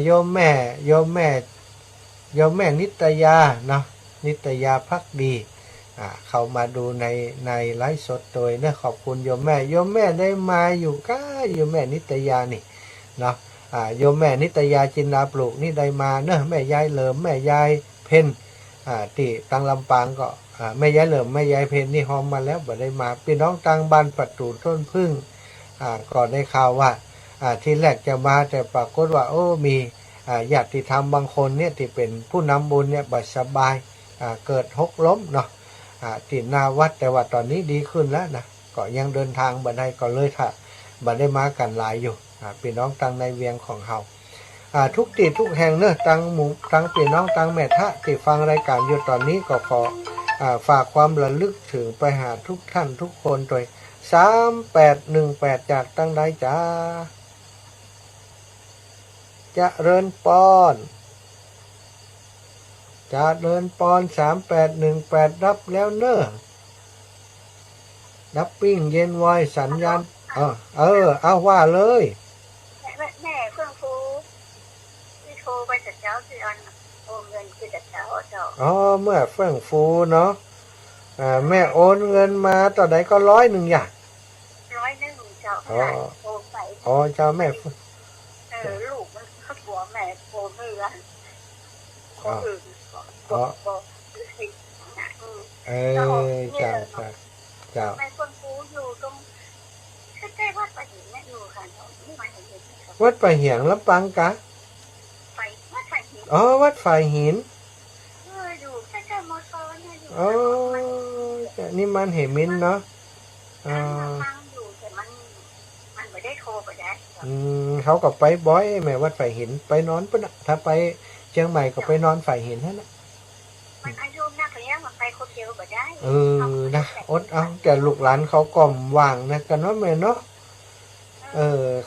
โยมแม่นิตยาเนาะนิตยาภักดีเข้ามาดูในไลฟ์สดโดยนะขอบคุณโยมแม่ได้มาอยู่ก้าโยมแม่นิตยานี่เนาะโยมแม่นิตยาจินดาปลูกนี่ได้มาเนอะแม่ยายเหลิมแม่ยายเพ็ญที่ตังลำปางก็แม่ยายเหลิมแม่ยายเพ็ญนี่หอมมาแล้วบ่ได้มาพี่น้องตังบ้านประตูต้นพึ่งก็ได้ข่าวว่าที่แรกจะมาแต่ปรากฏว่าโอ้มีญาติธรรมบางคนเนี่ยที่เป็นผู้นำบุญเนี่ยบ่สบายเกิดหกล้มเนาะที่หน้าวัดแต่ว่าตอนนี้ดีขึ้นแล้วนะก็ยังเดินทางบ่ได้ก็เลยถ้าบ่ได้มากันหลายอยู่พี่น้องตังในเวียงของเฮาทุกที่ทุกแห่งเนอะตังหมู่ตังพี่น้องตังแม่ทะที่ฟังรายการอยู่ตอนนี้ก็ขอฝากความระลึกถึงไปหาทุกท่านทุกคนโดย3818จากตั้งใดจ้าจะเริญปอน3818รับแล้วเนอะดับปิ้งเย็นไวสัญญาณเอาว่าเลยแม่เพิ่งฟูที่โทรไปแต่เช้าที่อันโอนเงินคือแต่เช้าเจ้าเมื่อเฟื่องฟูเนาะแม่โอนเงินมาต่อใดก็100อย่าง100เจ้าโอนไปเจ้าแม่ลูกมันเขาหัวแม่โอนไม่ละคนอื่นเจ้าแม่คนฟูอยู่ตรงใกล้ๆวัดป่าหินแม่อยู่ค่ะนี่มาเห็นวัดป่าเหียงลำปางกะวัดฝ่ายหินวัดฝ่ายหินอยู่ใกล้ๆมอเตอร์เนี่ยอยู่นี่มันเหมินเนาะฟังอยู่แต่มันไม่ได้โทรไปได้เขาก็ไปบ่อยแม่วัดฝ่ายหินไปนอนปะถ้าไปเชียงใหม่ก็ไปนอนฝ่ายหินนั่นนะมันอายุนักเลี้ยงมันไปคนเดียวก็ได้นะอดเอาแต่ลูกหลานเขาก่อมว่างนะกันเนาะแม่เนาะ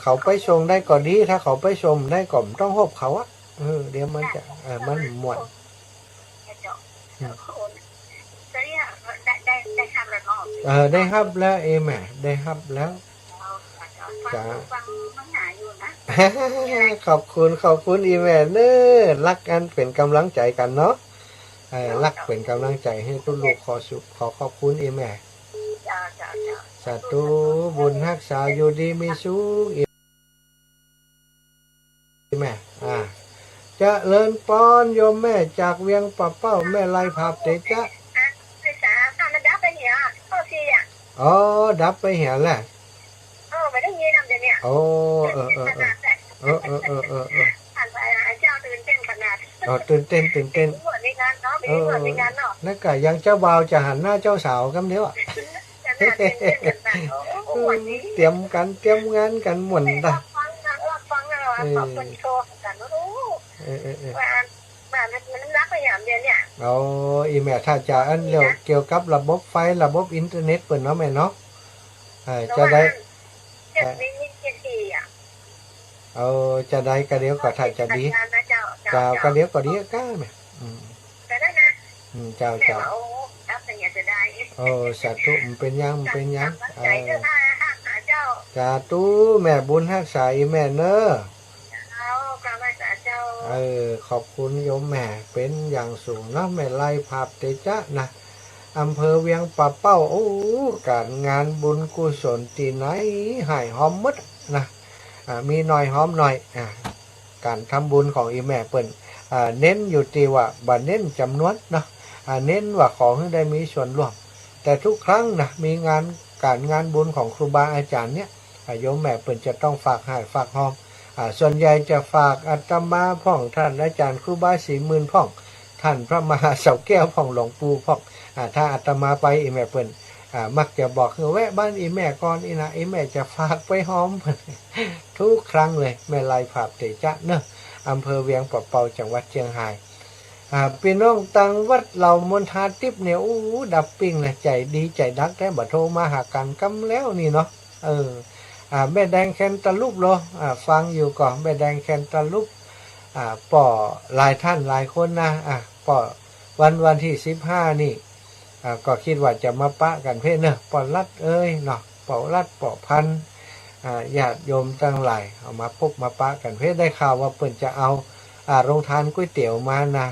เขาไปชมได้ก็ดีถ้าเขาไปชมได้ก็ต้องหบเขาอะเดี๋ยวมันจะมันหมดได้ห้ามแล้วได้ฮับแล้วแม่ได้ฮับแล้วจ้าฟังมันหาอยู่นะขอบคุณอีแม่เนอรักกันเป็นกำลังใจกันเนาะรักเป็นกำลังใจให้ทุกลูกขอขอบคุณอีแม่สาธุบุญรักษาอยู่ดีมีสุขอีแม่จะเลินป้อนโยมแม่จากเวียงป่าเป้าแม่ไล่ภาพเตจ้ะดับไปเหี่ยดับไปเหี่ยแหละไม่ได้ยินเดี๋ยวนี้ผ่านไปเจ้าตื่นเต้นขนาดตื่นเต้นเหมือนในงานเนาะไม่เหมือนในงานเนาะนั่นก็ยังเจ้าบ่าวจะหันหน้าเจ้าสาวกันเดี๋ยวเตรียมงานกันหมุนตาฟังขอบคุณโชว์กันรู้มันรักไปอย่างเดียวเนี่ยอีแม่ถ้าจะอันเกี่ยวกับระบบไฟระบบอินเทอร์เน็ตเปิดเนาะแม่เนาะจะได้จะได้กระเดียวก็ถ้าจะดีเจ้ากระเดียวก็ดีก้าแม่เจ้าสาธุเป็นยังสาธุแม่บุญรักษาอีแม่เนอะขอบคุณโยมแม่เป็นอย่างสูงเนาะแม่ไล่ภาพเตจ้ะนะ อำเภอเวียงป่าเป้าโอ้การงานบุญกุศลที่ไหนหายหอมมดนะมีหน่อยหอมหน่อยการทำบุญของอีแม่เปิ้นเน้นอยู่ที่ว่าบ่เน้นจำนวนนะเน้นว่าขอให้ได้มีส่วนร่วมแต่ทุกครั้งนะมีการงานบุญของครูบาอาจารย์เนี่ยโยมแม่เปิ้นจะต้องฝากหายฝากหอมส่วนใหญ่จะฝากอาตมาพ่องท่านอาจารย์ครูบาศรีมื่นพ่องท่านพระมหาเสาแก้วพ่องหลวงปู่พ่องถ้าอาตมาไปอีแม่เปิ้นมักจะบอกแวะบ้านอีแม่ก่อนอีนะอีแม่จะฝากไปหอม ทุกครั้งเลยแม่ไล่ภาพเตจะเนอะอำเภอเวียงป่าเป้าจังหวัดเชียงรายพี่น้องตังวัดเหล่ามณฑาทิพย์เนี่ยดับปิ้งเลยใจดีใจดักแต่บ่โทรมาหากันกำแล้วนี่เนาะแม่แดงแคนตะลุบโลฟังอยู่ก่อนแม่แดงแคนตะลุบป่อหลายท่านหลายคนนะป่อวันที่15นี่ก็คิดว่าจะมาปะกันเพื่อนเนอะป่อรัดเอ้ยเนาะป่อรัดป่อพันญาติโยมตั้งหลายเอามาพบมาปะกันเพื่อได้ข่าวว่าเปิ่นจะเอาโรงทานก๋วยเตี๋ยวมานะ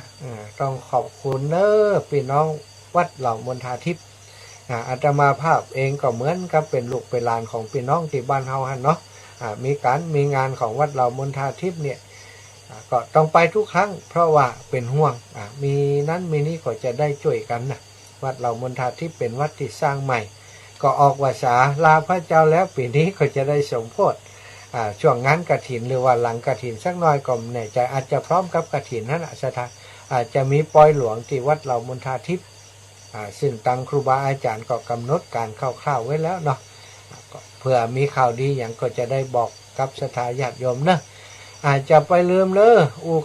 ต้องขอบคุณเนอะพี่น้องวัดเหล่ามณฑาทิพย์อาตมาภาพเองก็เหมือนกับเป็นลูกเป็นหลานของพี่น้องที่บ้านเฮาหันเนาะมีงานของวัดเหล่ามณฑาทิพย์เนี่ยก็ต้องไปทุกครั้งเพราะว่าเป็นห่วงมีนั้นมีนี้ก็จะได้ช่วยกันนะวัดเหล่ามณฑาทิพย์เป็นวัดที่สร้างใหม่ก็ออกวาสาลาพระเจ้าแล้วปีนี้ก็จะได้สมโภชช่วงงานกฐินหรือว่าหลังกฐินสักหน่อยก็แน่ใจอาจจะพร้อมกับกฐินนั่นสถานอาจจะมีปอยหลวงที่วัดเหล่ามณฑาทิพย์ซึ่งตังครูบาอาจารย์ก็กำหนดการคร่าวๆไว้แล้วเนาะเพื่อมีข่าวดีอย่างก็จะได้บอกกับศรัทธาญาติโยมนะอาจจะไปลืมเลย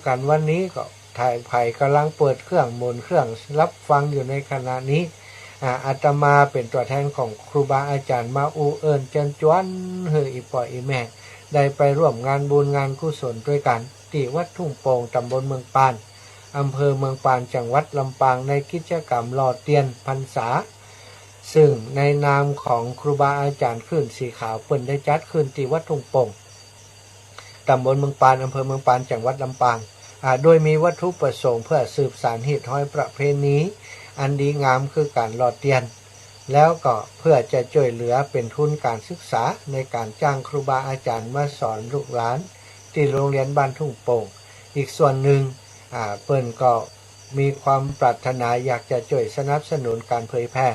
กันวันนี้ก็ถ่ายไผ่กำลังเปิดเครื่องหมุนเครื่องรับฟังอยู่ในขณะนี้อาตมาเป็นตัวแทนของครูบาอาจารย์มาเอิญจันจวนเฮออีปออีแม่ได้ไปร่วมงานบุญงานกุศลด้วยกันที่วัดทุ่งโป่งตำบลเมืองปานอำเภอเมืองปานจังหวัดลำปางในกิจกรรมหล่อเทียนพรรษาซึ่งในนามของครูบาอาจารย์คลื่นสีขาวเปิ้นได้จัดขึ้นที่วัดทุ่งโป่งตำบลเมืองปานอำเภอเมืองปานจังหวัดลำปางโดยมีวัตถุประสงค์เพื่อสืบสานหีดห้อยประเพณีอันดีงามคือการหล่อเทียนแล้วก็เพื่อจะช่วยเหลือเป็นทุนการศึกษาในการจ้างครูบาอาจารย์มาสอนลูกหลานที่โรงเรียนบ้านทุ่งโป่งอีกส่วนหนึ่งเปิ้นก็มีความปรารถนาอยากจะช่วยสนับสนุนการเผยแพร่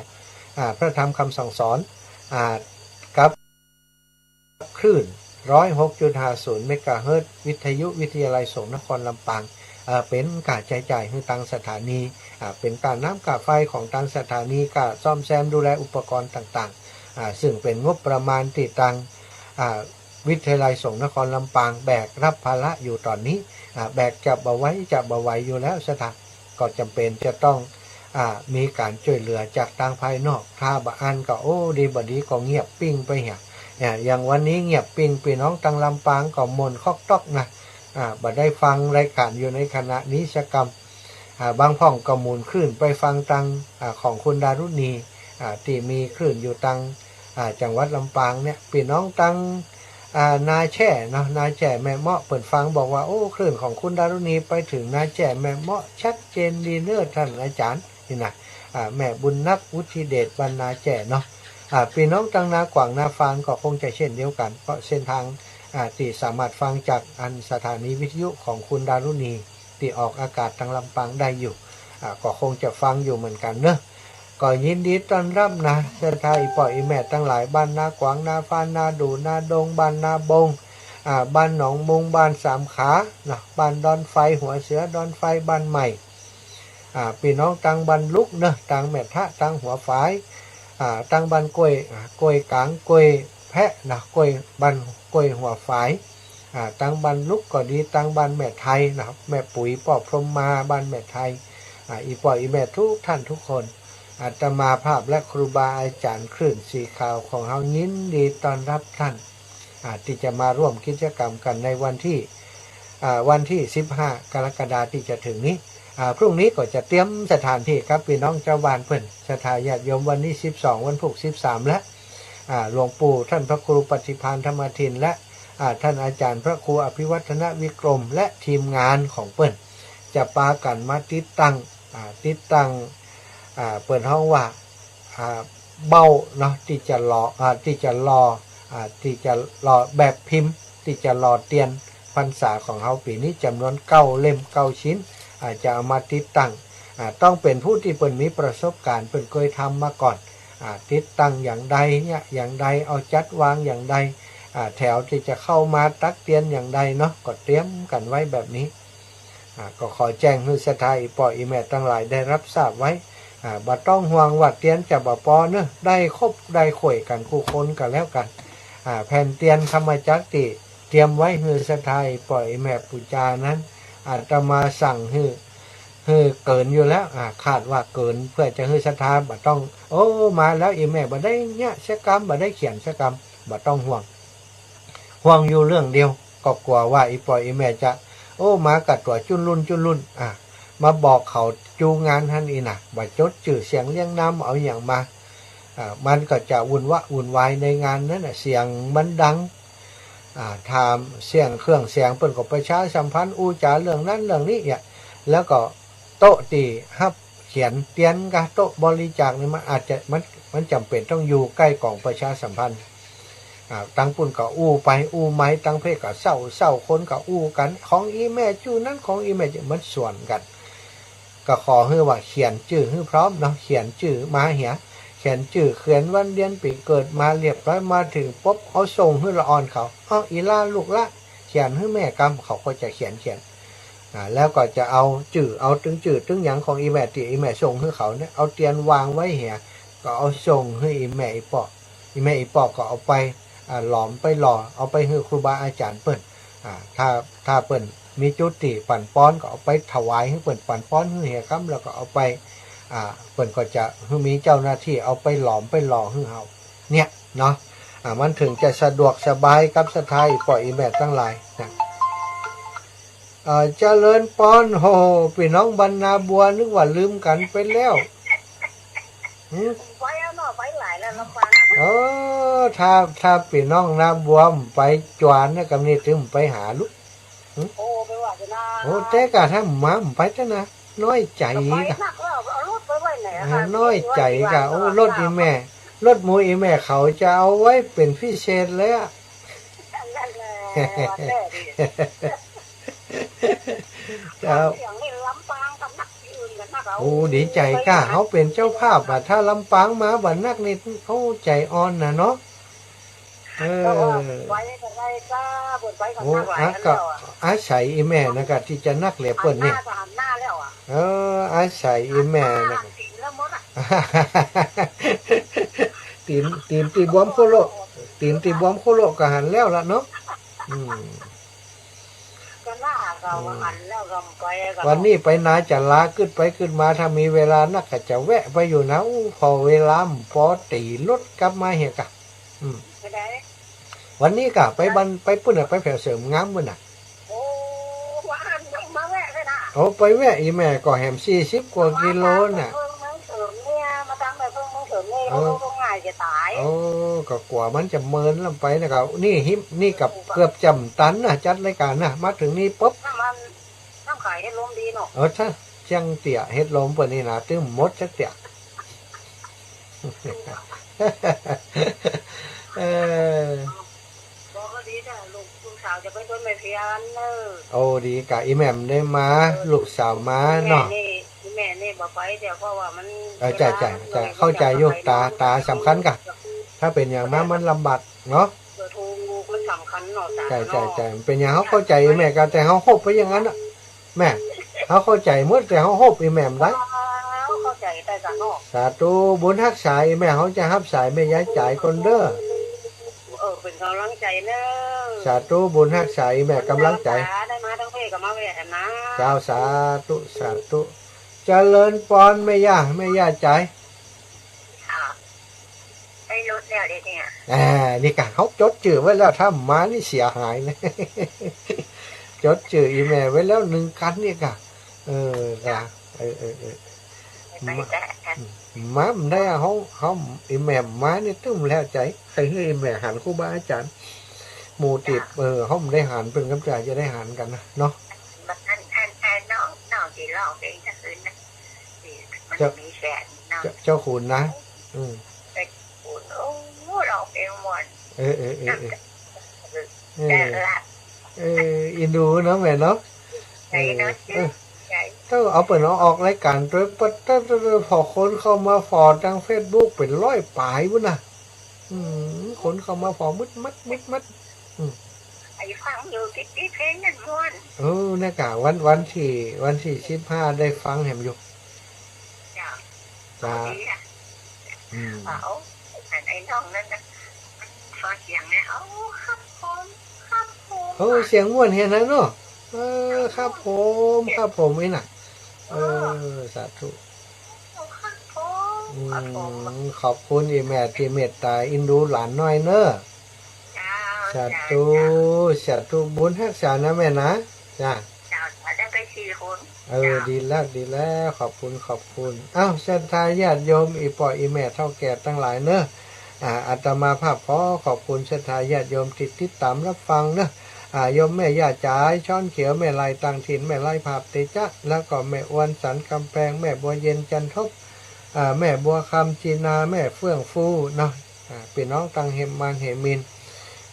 พระธรรมคำสั่งสอนกับคลื่น 106.50 เมกะเฮิรตซ์วิทยุวิทยาลัยสงฆ์นครลำปางเป็นการใช้จ่ายให้ทางสถานีเป็นการน้ำกาไฟของทางสถานีการซ่อมแซมดูแลอุปกรณ์ต่างๆซึ่งเป็นงบประมาณที่ทางวิทยาลัยสงฆ์นครลำปางแบกรับภาระอยู่ตอนนี้แบกจับเอาไว้อยู่แล้วสถานก็จำเป็นจะต้องมีการช่วยเหลือจากทางภายนอกถ้าบ่อันก็ดีบ่ดีก็เงียบปิ้งไปอย่างวันนี้เงียบปิ้งพี่น้องทางลำปางก็มนคอกตอกนะบ่ได้ฟังรายการอยู่ในขณะนี้ชกรรมบางพ่องก็หมุนคลื่นไปฟังตังของคุณดารุณีที่มีคลื่นอยู่ตังจังหวัดลำปางเนี่ยพี่น้องตังนาแช่เนาะนาแช่แม่เมาะเปิดฟังบอกว่าคลื่นของคุณดารุณีไปถึงนาแช่แม่เมาะชัดเจนดีเนอร์ท่านอาจารย์นี่นะแม่บุญนับวุฒิเดชบรรณาแช่เนาะพี่น้องตังนากว่างนาฟางก็คงจะเช่นเดียวกันเพราะเส้นทางที่สามารถฟังจากสถานีวิทยุของคุณดารุณีที่ออกอากาศทางลำปางได้อยู่ก็คงจะฟังอยู่เหมือนกันเนอะก็ยินดีต้อนรับนะเจ้าทายปล่อยแม่ทั้งหลายบ้านนากวางนาฟานนาดูนาดงบ้านนาบงบ้านหนองมุงบ้านสามขานะบ้านดอนไฟหัวเสือดอนไฟบ้านใหม่พี่น้องตังบันลุกเนอะตังแม่ทะตังหัวฝายตังบันกล้วยกลางกล้วยแพะนะกล้วยบันกล้วยหัวฝายตังบันลุกก็ดีตังบันแม่ไทยนะครับแม่ปุ๋ยปอบพรหมมาบ้านแม่ไทยอีปล่อยอีแม่ทุกท่านทุกคนอาตมาภาพและครูบาอาจารย์คลื่นสีขาวของเฮายินดีต้อนรับท่านที่จะมาร่วมกิจกรรมกันในวันที่15กรกฎาคมที่จะถึงนี้พรุ่งนี้ก็จะเตรียมสถานที่ครับพี่น้องเจ้าบ้านเพิ่นสถาญาติโยมวันนี้12วันพุธ13และหลวงปู่ท่านพระครูปฏิภาณธรรมทินและท่านอาจารย์พระครูอภิวัฒนวิกรมและทีมงานของเปิ้นจะปากันมาติดตั้ง เปิดห้องว่าเบ้าเนาะที่จะรอที่จะรอแบบพิมพ์ที่จะรอเตียนพรรษาของเขาปีนี้จำนวน9 เล่ม 9 ชิ้นจะเอามาติดตั้งต้องเป็นผู้ที่เปิดมีประสบการณ์เปิดเคยทำมาก่อนติดตั้งอย่างใดเนี่ยอย่างใดเอาจัดวางอย่างใดแถวที่จะเข้ามาตักเตียนอย่างใดเนาะก็เตรียมกันไว้แบบนี้ก็ขอแจ้งให้ศรัทธาอีปออีแม่ทั้งหลายได้รับทราบไว้บ่ต้องห่วงว่าเตียนจะบ่พอเนอะได้ครบได้ข่อยกันคู่คนกันแล้วกันแผ่นเตียนธรรมจักติเตรียมไว้ให้ศรัทธาอีปออีแม่ปูจานั้นอาตมาสั่งให้เกินอยู่แล้วคาดว่าเกินเพื่อจะให้ศรัทธาบ่ต้องโอ้มาแล้วอีแม่บ่ได้เนี่ยชะกรรมบ่ได้เขียนชะกรรมบ่ต้องห่วงอยู่เรื่องเดียวก็กลัวว่าอีปออีแม่จะโอ้มากัดตัวจุนรุ่นมาบอกเขาจูงานท่านอีน่ะบ่จดชื่อเสียงเลี้ยงน้ำเอาอย่างมามันก็จะวุ่นวายในงานนั้นเสียงมันดังทำเสียงเครื่องเสียงเปิ้นก็ประชาสัมพันธ์อู้จาเรื่องนั้นเรื่องนี้เนี่ยแล้วก็โต๊ะตีฮับเขียนเตียนกับโต๊ะบริจาคนี่มันอาจจะมันจำเป็นต้องอยู่ใกล้กล่องประชาสัมพันธ์ตั้งปุ่นก็อู้ไปอู้ไม้ตั้งเพศก็เศร้าคนก็อู้กันของอีแม่จูนั้นของอีแม่มันส่วนกันก็ขอให้ว่าเขียนชื่อให้พร้อมเนาะเขียนชื่อมาเหียเขียนชื่อเขียนวันเดือนปีเกิดมาเรียบร้อยมาถึงปุ๊บเอาส่งให้ละออนเขาอีล่าลูกละเขียนให้แม่กำเขาก็จะเขียนแล้วก็จะเอาจื่อเอาตึงจื่อตึงหยังของอีแม่ที่อีแม่ส่งให้เขาเนี่ยเอาเตียนวางไว้เหียก็เอาส่งให้อีแม่อีปอกก็เอาไปหลอมไปหล่อเอาไปให้ครูบาอาจารย์เปิ้นถ้าเปิ้นมีจุติปั่นป้อนก็เอาไปถวายให้เปิ้นปั่นป้อนให้เหียครับแล้วก็เอาไปเปิ้นก็จะมีเจ้าหน้าที่เอาไปหลอมไปหล่อให้เฮาเนี่ยเนาะมันถึงจะสะดวกสบายกับศรัทธาอีปออีแม่ทั้งหลายนะเจริญปอนโหพี่น้องบรรณาบัวนึกว่าลืมกันไปแล้วไปเอาเนาะไปหลายแล้วลำบากถ้าพี่น้องนาบัวไปจวนเนี่ยกับนี่ถึงไปหาลูกโอ้ไปว่าจะนะโอ้แต่กะถ้าหมาไปจ้ะนะน้อยใจกะน้อยใจกะโอ้รถอีแม่รถหมูอีแม่เขาจะเอาไว้เป็นพิเศษเลยอ่ะโอ้ดีใจกะเขาเป็นเจ้าภาพอ่ะถ้าลำปางมาบัดนักนี่เขาใจอ่อนนะเนาะโอ้ก็อาศัยอีแม่นะกะที่จะนักเหลียเปิ้นนี่อาศัยอีแม่นะตีนตีบวมโคโลก็หันแล้วล่ะเนาะวันนี้ไปนาจะลาขึ้นมาถ้ามีเวลานักก็จะแวะไปอยู่นะพอเวลาพอตีรถกลับมาเหียกะวันนี้กะไปปุ่นไปแผ่เสริมงามปุ่นโอ้วันมาแวะเลยนะโอ้ไปแวะอีแม่ก็แหม40 กว่ากิโลน่ะมาตั้งแต่เพิ่งเสริมนี่เขาง่ายจะตายโอ้ก็กว่ามันจะเมินลำไปนะครับนี่กับเกือบจำตันนะจัดรายการนะมาถึงนี่ปุ๊บน้ำขายเฮ็ดลมดีเนาะถ้าจังเตี่ยเฮ็ดลมเปิ้นนี่นะตึ้มมดจักเตี่ยบอกก็ดีจ้ะลูกสาวจะไปต้นไม้เพียนโอ้ดีกะอีแม่มได้มาลูกสาวมาเนาะแม่นี่บ่ไปแต่เพราะว่ามันใจเข้าใจอยู่ตาสำคัญกะถ้าเป็นอย่างมามันลำบากเนาะมันสำคัญเนาะใจเป็นอย่างเขาเข้าใจแม่กันแต่เขาโฮบไปอย่างนั้นอ่ะแม่เขาเข้าใจหมดแต่เขาโฮบอีแม่มได้เข้าใจแต่กันเนาะสาธุบุญฮักษาแม่เขาจะฮับสายแม่ย้ายจ่ายคนเด้อเป็นกำลังใจเนอะสาธุบุญฮักษาแม่กำลังใจได้มาทั้งเพศกับมาแหวนนะเจ้าสาธุเจริญปอนไม่ย่าใจไอ้รถแล้วเนี่ยนี่กะเขาจดจื่อไว้แล้วถ้ามานี่เสียหายเลยจดจื่ออีแม่ไว้แล้ว1 คันนี่กะมามันได้เขาอีแม่มานี่ตึ้มแล้วใจใครให้อีแม่หันครูบาอาจารย์หมู่ติดเขาไม่ได้หันเป็นกำลังจะได้หันกันนะเนาะน้องที่เล่าเองจะคืนนะมันมีแฟนน เจ้าขุนนะอืม แต่คุณโอ้เราเป็นหมด เออ แต่ละ อินดูเนาะแม่เนาะ ใจเนาะใจ ถ้าเอาเปิดเอาออกรายการด้วยปัตตาพอคนเข้ามาฟอทาง Facebook เป็น100 ปลายวุ้นน่ะคนเข้ามาฟอมึดมัด ไอ้ฟังอยู่ติดเพลงนั่นม่วน เนี่ยกะวันที่15ได้ฟังแหมอยู่ จ้า จ้า ดีอ่ะเอาไอ้น้องนั่นนะฟังเสียงเนี่ยเอาครับผมครับผม เสียงม่วนเห็นนะเนาะครับผมไอ้น่ะสาธุ ครับผมครับผม ขอบคุณอีแม่ที่เมตตาอินดูหลานน้อยเนอะสาธุบุญรักษานะแม่นะจ้า จ้าได้ไป4 คน ดีแล้วขอบคุณอ้าวศรัทธาญาติโยมอีป่ออีแม่เท่าแก่ทั้งหลายเนอะอาตมาภาพขอบคุณศรัทธาญาติโยมติดตามรับฟังเนอะโยมแม่ย่าจ๋าช้อนเขียวแม่ลายต่างถิ่นแม่ลายภาพเตจ๊ะแล้วก็แม่อวนสันกำแพงแม่บัวเย็นจันทบแม่บัวคำจีนาแม่เฟื่องฟูเนาะพี่น้องตังเฮมมานเฮมิน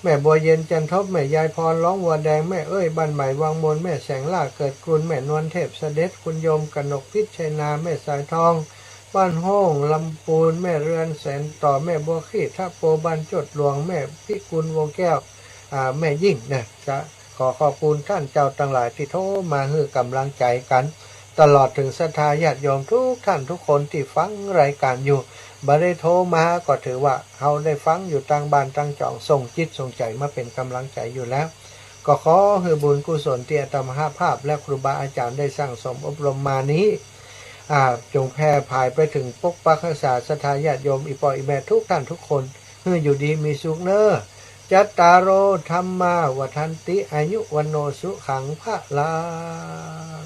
แม่บัวเย็นจันทบแม่ยายพรร้องวัวแดงแม่เอ้ยบ้านใหม่วังมนแม่แสงล่าเกิดกรุนแม่นวลเทพเสด็จคุณโยมกนกพิษชัยนาแม่สายทองบ้านห้องลำปูนแม่เรือนแสนต่อแม่บัวขี้ท่าโปบ้านจดหลวงแม่พิกุลวงแก้วแม่ยิ่งเนี่ยจะขอบคุณท่านเจ้าทั้งหลายที่โทรมาให้กำลังใจกันตลอดถึงศรัทธาญาติโยมทุกท่านทุกคนที่ฟังรายการอยู่บ่ได้โทรมาก็ถือว่าเขาได้ฟังอยู่ต่างบ้านต่างจ่องส่งจิตส่งใจมาเป็นกำลังใจอยู่แล้วก็ขอให้บุญกุศลที่อาตมาภาพและครูบาอาจารย์ได้สร้างสมอบรมมานี้จงแผ่ภายไปถึงปกปักรักษาศรัทธาญาติโยมอีปออีแม่ทุกท่านทุกคนให้อยู่ดีมีสุขเนอจัตตารโอธรรมาวัฏันติอายุวันโนสุขังพระลัง